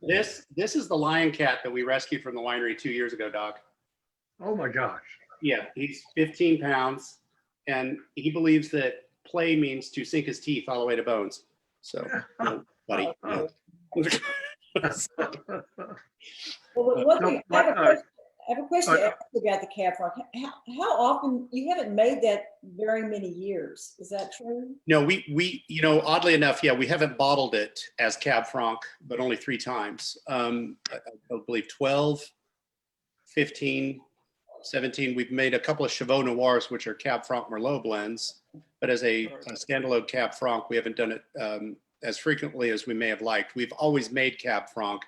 This is the lion cat that we rescued from the winery 2 years ago, Doc. Oh my gosh. Yeah, he's 15 pounds, and he believes that play means to sink his teeth all the way to bones. So, buddy. Well, one thing, I have a question to ask you about the Cab Franc. How often, you haven't made that very many years, is that true? No, we oddly enough, yeah, we haven't bottled it as Cab Franc, but only 3 times. I believe 12, 15, 17. We've made a couple of Chivot Noirs, which are Cab Franc Merlot blends, but as a standalone Cab Franc, we haven't done it as frequently as we may have liked. We've always made Cab Franc.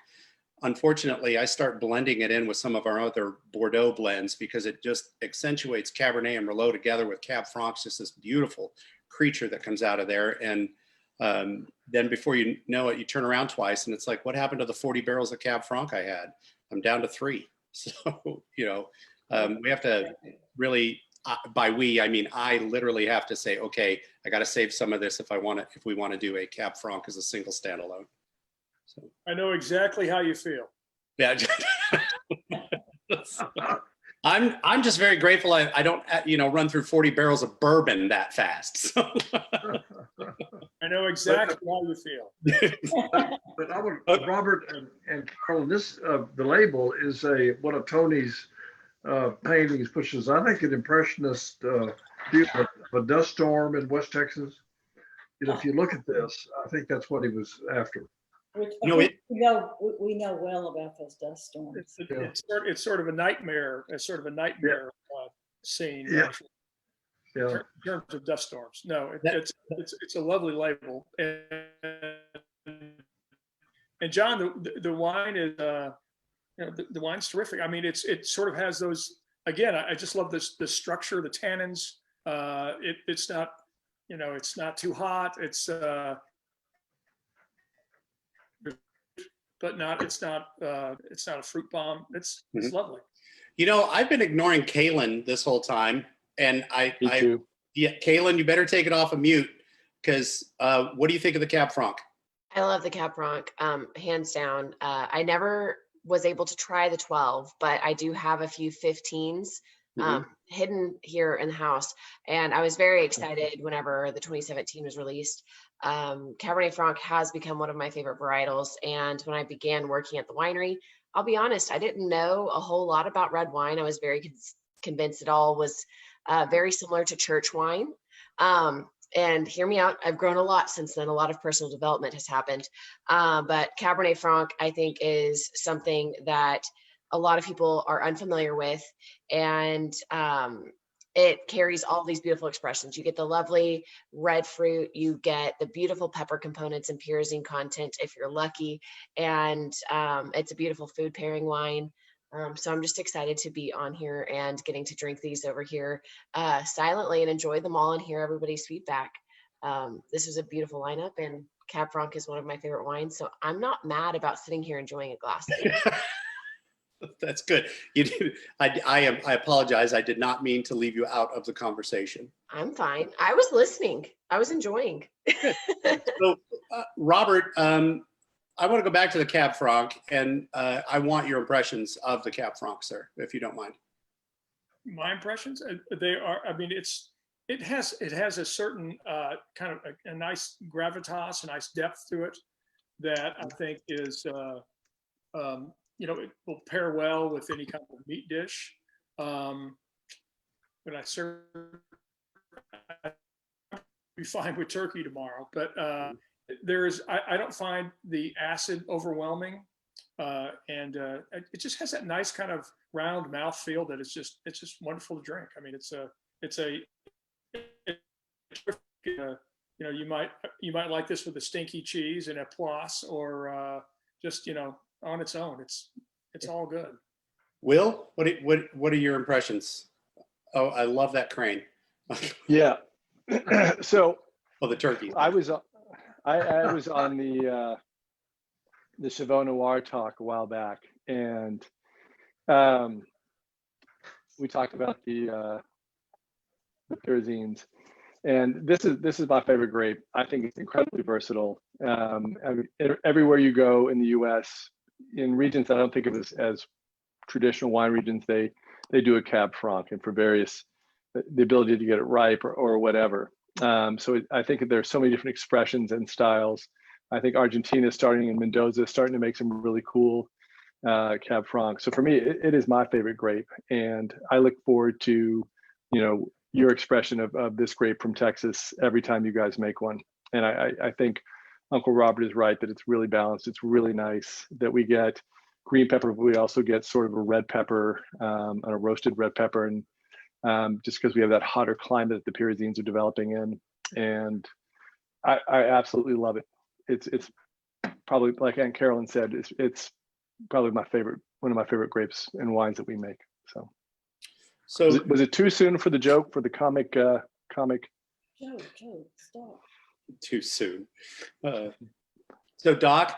Unfortunately, I start blending it in with some of our other Bordeaux blends because it just accentuates Cabernet and Merlot together with Cab Franc. It's just this beautiful creature that comes out of there. And then before you know it, you turn around twice and it's like, what happened to the 40 barrels of Cab Franc I had? I'm down to 3. So, we have to really, by we, I mean, I literally have to say, okay, I got to save some of this if we want to do a Cab Franc as a single standalone. So. I know exactly how you feel. Yeah. I'm just very grateful. I don't, run through 40 barrels of bourbon that fast. So. I know exactly how you feel. But I would, Robert and Carl, this the label is one of Tony's paintings, which is, I think, an impressionist view of a dust storm in West Texas. If you look at this, I think that's what he was after. Which we know well about those dust storms. It's sort of a nightmare. It's sort of a nightmare scene. Yeah. In terms of dust storms. No, it's a lovely label. And John, the wine is the wine's terrific. I mean, it sort of has those. Again, I just love the structure, the tannins. It's not, it's not too hot. It's but it's not a fruit bomb. It's lovely. I've been ignoring Kaylin this whole time, and Me too. Kaylin, you better take it off of mute, because what do you think of the Cab Franc? I love the Cab Franc, hands down. I never was able to try the 12, but I do have a few 15s hidden here in the house. And I was very excited whenever the 2017 was released. Cabernet Franc has become one of my favorite varietals. And when I began working at the winery, I'll be honest, I didn't know a whole lot about red wine. I was very convinced it all was very similar to church wine. And hear me out, I've grown a lot since then. A lot of personal development has happened. But Cabernet Franc, I think, is something that a lot of people are unfamiliar with. And it carries all these beautiful expressions. You get the lovely red fruit, you get the beautiful pepper components and pyrazine content if you're lucky. And it's a beautiful food pairing wine. So I'm just excited to be on here and getting to drink these over here silently and enjoy them all and hear everybody's feedback. This is a beautiful lineup, and Cab Franc is one of my favorite wines. So I'm not mad about sitting here enjoying a glass of it. That's good. I apologize. I did not mean to leave you out of the conversation. I'm fine. I was listening. I was enjoying. So, Robert, I want to go back to the Cab Franc, and I want your impressions of the Cab Franc, sir, if you don't mind. My impressions, they are. I mean, it has a certain kind of a nice gravitas, a nice depth to it that I think is it will pair well with any kind of meat dish. But I certainly be fine with turkey tomorrow. But I don't find the acid overwhelming, and it just has that nice kind of round mouth feel that it's just wonderful to drink. I mean, you might like this with a stinky cheese and a poisse, or just on its own. It's all good. Will, what are your impressions? Oh, I love that crane. Yeah. So, the turkey. I was on the Cheval Noir talk a while back, and we talked about the Pyrazines, and this is my favorite grape. I think it's incredibly versatile. Everywhere you go in the U.S., in regions I don't think of as traditional wine regions, they do a Cab Franc, and for various the ability to get it ripe or whatever. I think there's so many different expressions and styles. I think Argentina starting in Mendoza is starting to make some really cool Cab Franc. So for me, it is my favorite grape, and I look forward to your expression of this grape from Texas every time you guys make one. And I think Uncle Robert is right that it's really balanced. It's really nice that we get green pepper, but we also get sort of a red pepper, a roasted red pepper, and just because we have that hotter climate that the Pyrazines are developing in. And I absolutely love it. It's probably, like Aunt Carolyn said, it's probably one of my favorite grapes and wines that we make. So was it too soon for the joke, for the comic? Joe, stop. Too soon. So Doc,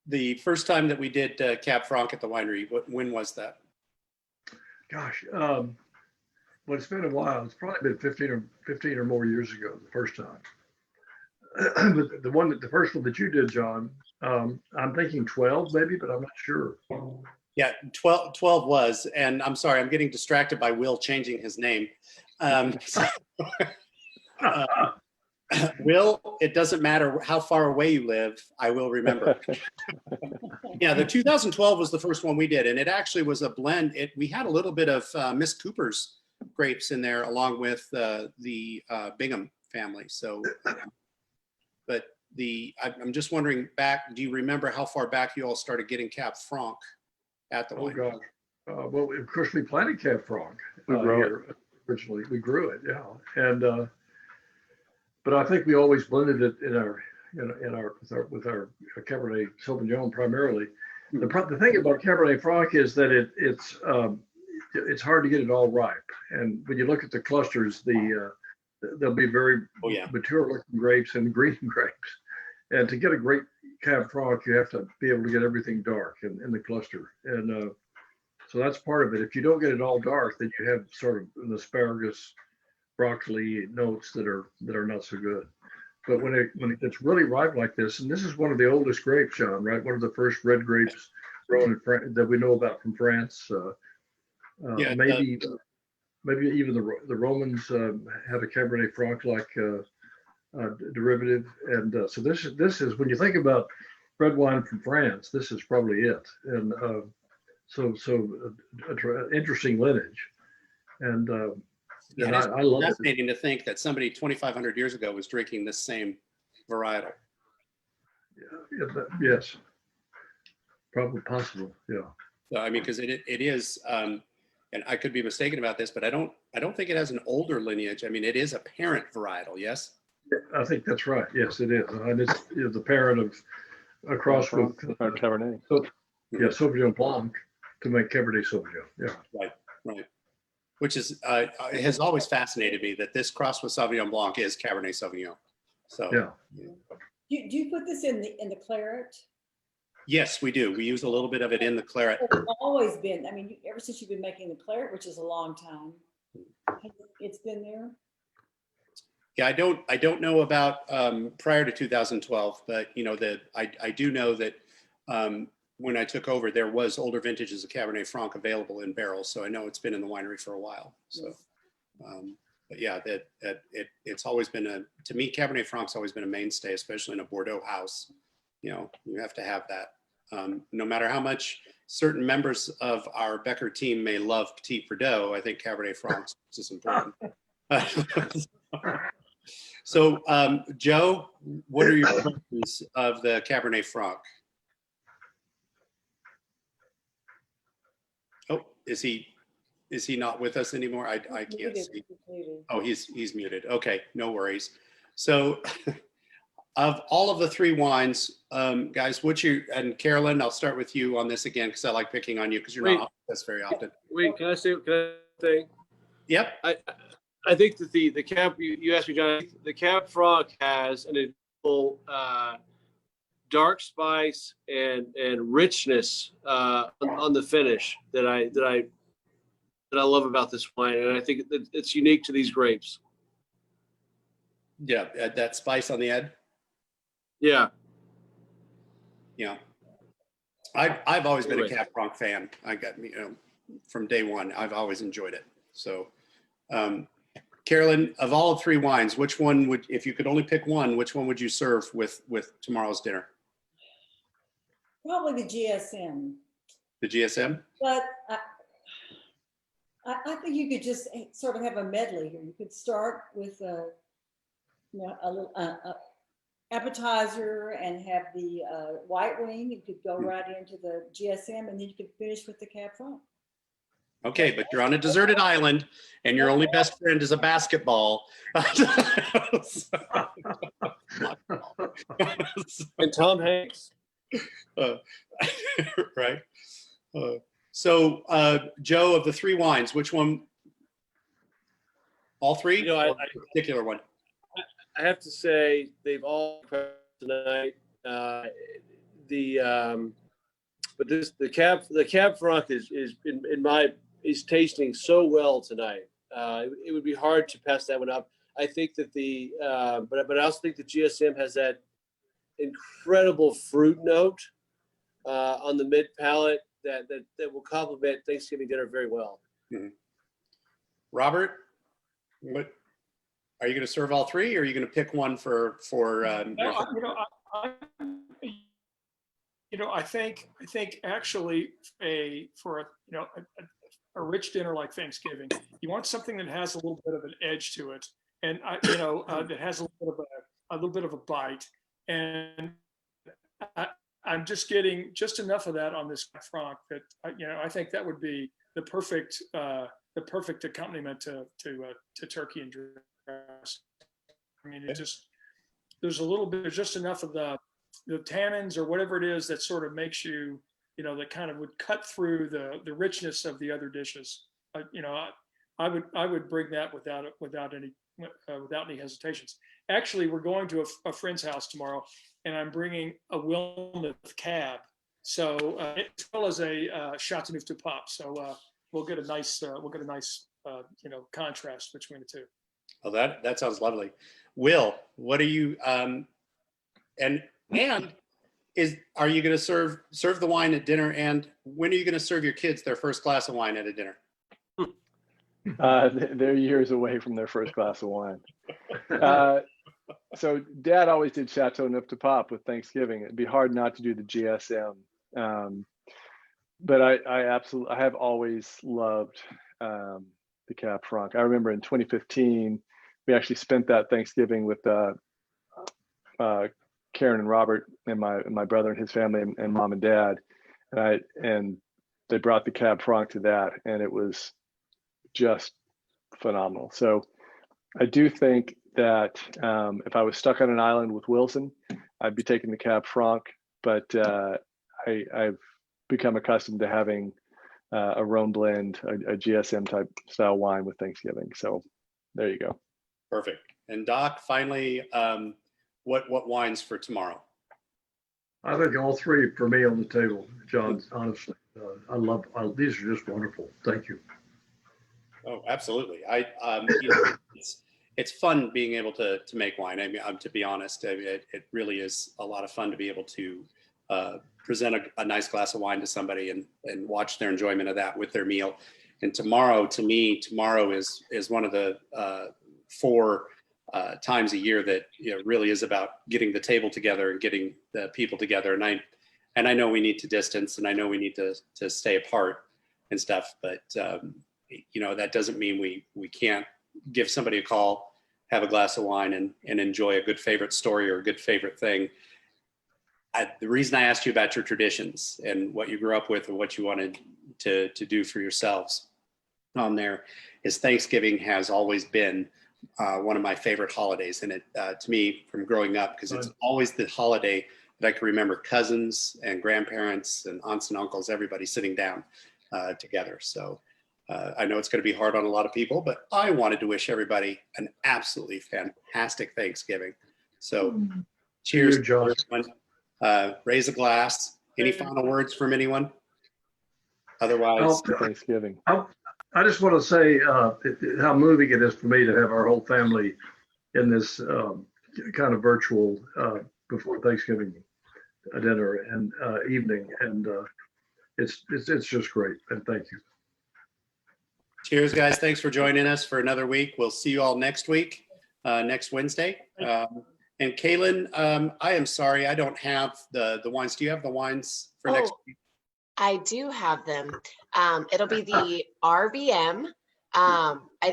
the first time that we did Cab Franc at the winery, when was that? Gosh, well, it's been a while. It's probably been 15 or more years ago, the first time. But the first one that you did, John, I'm thinking 12 maybe, but I'm not sure. Yeah, 12 was, and I'm sorry, I'm getting distracted by Will changing his name. Will, it doesn't matter how far away you live, I will remember. Yeah, the 2012 was the first one we did, and it actually was a blend. We had a little bit of Miss Cooper's grapes in there, along with the Bingham family. So, but I'm just wondering back, do you remember how far back you all started getting Cab Franc at the winery? God. Well, of course, we planted Cab Franc here originally. We grew it, yeah, and but I think we always blended it with our Cabernet Sauvignon primarily. The thing about Cabernet Franc is that it's hard to get it all ripe, and when you look at the clusters, they'll be very mature looking grapes and green grapes, and to get a great Cab Franc, you have to be able to get everything dark in the cluster, and so that's part of it. If you don't get it all dark, then you have sort of an asparagus, broccoli notes that are not so good. But when it gets really ripe like this, and this is one of the oldest grapes, John, right? One of the first red grapes grown that we know about from France. Maybe even the Romans had a Cabernet Franc like derivative, and so this is when you think about red wine from France, this is probably it. And interesting lineage, and I love it. It's fascinating to think that somebody 2,500 years ago was drinking this same varietal. Yes, probably possible. Yeah. So, I mean, because it is, and I could be mistaken about this, but I don't think it has an older lineage. I mean, it is a parent varietal. Yes. I think that's right. Yes, it is, and it's the parent of a cross with Cabernet. Sauvignon Blanc to make Cabernet Sauvignon. Yeah. Right. Which is it has always fascinated me that this cross with Sauvignon Blanc is Cabernet Sauvignon. So yeah. Do you put this in the claret? Yes, we do. We use a little bit of it in the claret. It's always been. I mean, ever since you've been making the claret, which is a long time, it's been there. Yeah, I don't know about prior to 2012, but you know that I do know that when I took over, there was older vintages of Cabernet Franc available in barrels. So I know it's been in the winery for a while. So, but yeah, it's always been to me, Cabernet Franc's always been a mainstay, especially in a Bordeaux house. You know, you have to have that. No matter how much certain members of our Becker team may love Petit Verdot, I think Cabernet Franc is important. So, Joe, what are your impressions of the Cabernet Franc? Oh, is he not with us anymore? I can't see. Oh, he's muted. Okay, no worries. So, of all of the three wines, guys, and Carolyn, I'll start with you on this again because I like picking on you because you're not with us very often. Wait, can I say thing? Yep. I think that the Cab, you asked me, John, the Cab Franc has an incredible dark spice and richness on the finish that I love about this wine, and I think that it's unique to these grapes. Yeah, that spice on the end. Yeah. Yeah. I've always been a Cab Franc fan. I got, from day one, I've always enjoyed it. So, Carolyn, of all three wines, which one would, if you could only pick one, which one would you serve with tomorrow's dinner? Probably the GSM. The GSM? But I think you could just sort of have a medley here. You could start with a little appetizer and have the white wing. You could go right into the GSM, and then you could finish with the Cab Franc. Okay, but you're on a deserted island, and your only best friend is a basketball. And Tom Hanks. Right. So, Joe, of the three wines, which one? All three? A particular one? I have to say they've all tonight. But the Cab Franc is tasting so well tonight. It would be hard to pass that one up. I think that but I also think the GSM has that incredible fruit note on the mid palate that will complement Thanksgiving dinner very well. Mm-hmm. Robert, what are you going to serve all three, or are you going to pick one for? I think actually for a rich dinner like Thanksgiving, you want something that has a little bit of an edge to it, and that has a little bit of a bite, and I'm just getting just enough of that on this Franc that I think that would be the perfect accompaniment to turkey and dress. I mean, there's just enough of the tannins or whatever it is that sort of makes you, that kind of would cut through the richness of the other dishes. I would bring that without any hesitations. Actually, we're going to a friend's house tomorrow, and I'm bringing a Willamette Cab, so as well as a Chateauneuf du Pape. So we'll get a nice contrast between the two. Oh, that sounds lovely. Will, what are you and are you going to serve the wine at dinner, and when are you going to serve your kids their first glass of wine at a dinner? They're years away from their first glass of wine. So Dad always did Chateauneuf du Pape with Thanksgiving. It'd be hard not to do the GSM. But I have always loved the Cab Franc. I remember in 2015, we actually spent that Thanksgiving with Karen and Robert and my brother and his family and Mom and Dad, and they brought the Cab Franc to that, and it was just phenomenal. So I do think that if I was stuck on an island with Wilson, I'd be taking the Cab Franc, but I've become accustomed to having a Rhone blend, a GSM type style wine with Thanksgiving. So there you go. Perfect. And Doc, finally, what wines for tomorrow? I think all three for me on the table, John. Honestly, these are just wonderful. Thank you. Oh, absolutely. it's fun being able to make wine. I mean, to be honest, I mean, it really is a lot of fun to be able to present a nice glass of wine to somebody and watch their enjoyment of that with their meal. And tomorrow, to me, tomorrow is one of the 4 times a year that really is about getting the table together and getting the people together. And I know we need to distance, and I know we need to stay apart and stuff, but that doesn't mean we can't give somebody a call, have a glass of wine, and enjoy a good favorite story or a good favorite thing. The reason I asked you about your traditions and what you grew up with and what you wanted to do for yourselves on there is Thanksgiving has always been one of my favorite holidays. And it, to me, from growing up, because it's always the holiday that I can remember cousins and grandparents and aunts and uncles, everybody sitting down together. So I know it's going to be hard on a lot of people, but I wanted to wish everybody an absolutely fantastic Thanksgiving. So cheers, Josh. everyone. Raise a glass. Any final words from anyone? Otherwise, Thanksgiving. I just want to say how moving it is for me to have our whole family in this kind of virtual before Thanksgiving dinner and evening, and it's just great. And thank you. cheers, guys. Thanks for joining us for another week. We'll see you all next week, next Wednesday. And Kaylin, I am sorry, I don't have the wines. Do you have the wines for next week? I do have them. It'll be the RVM.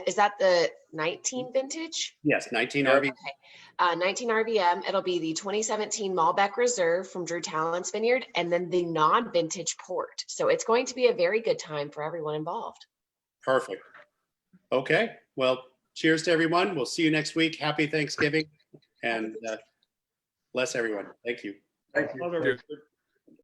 Is that the 19 vintage? Yes, 19 RV. Okay. 19 RVM. It'll be the 2017 Malbec Reserve from Drew Talent's Vineyard, and then the non-vintage port. So it's going to be a very good time for everyone involved. Perfect. Okay. Well, cheers to everyone. We'll see you next week. Happy Thanksgiving, and bless everyone. Thank you. Thank you. Other-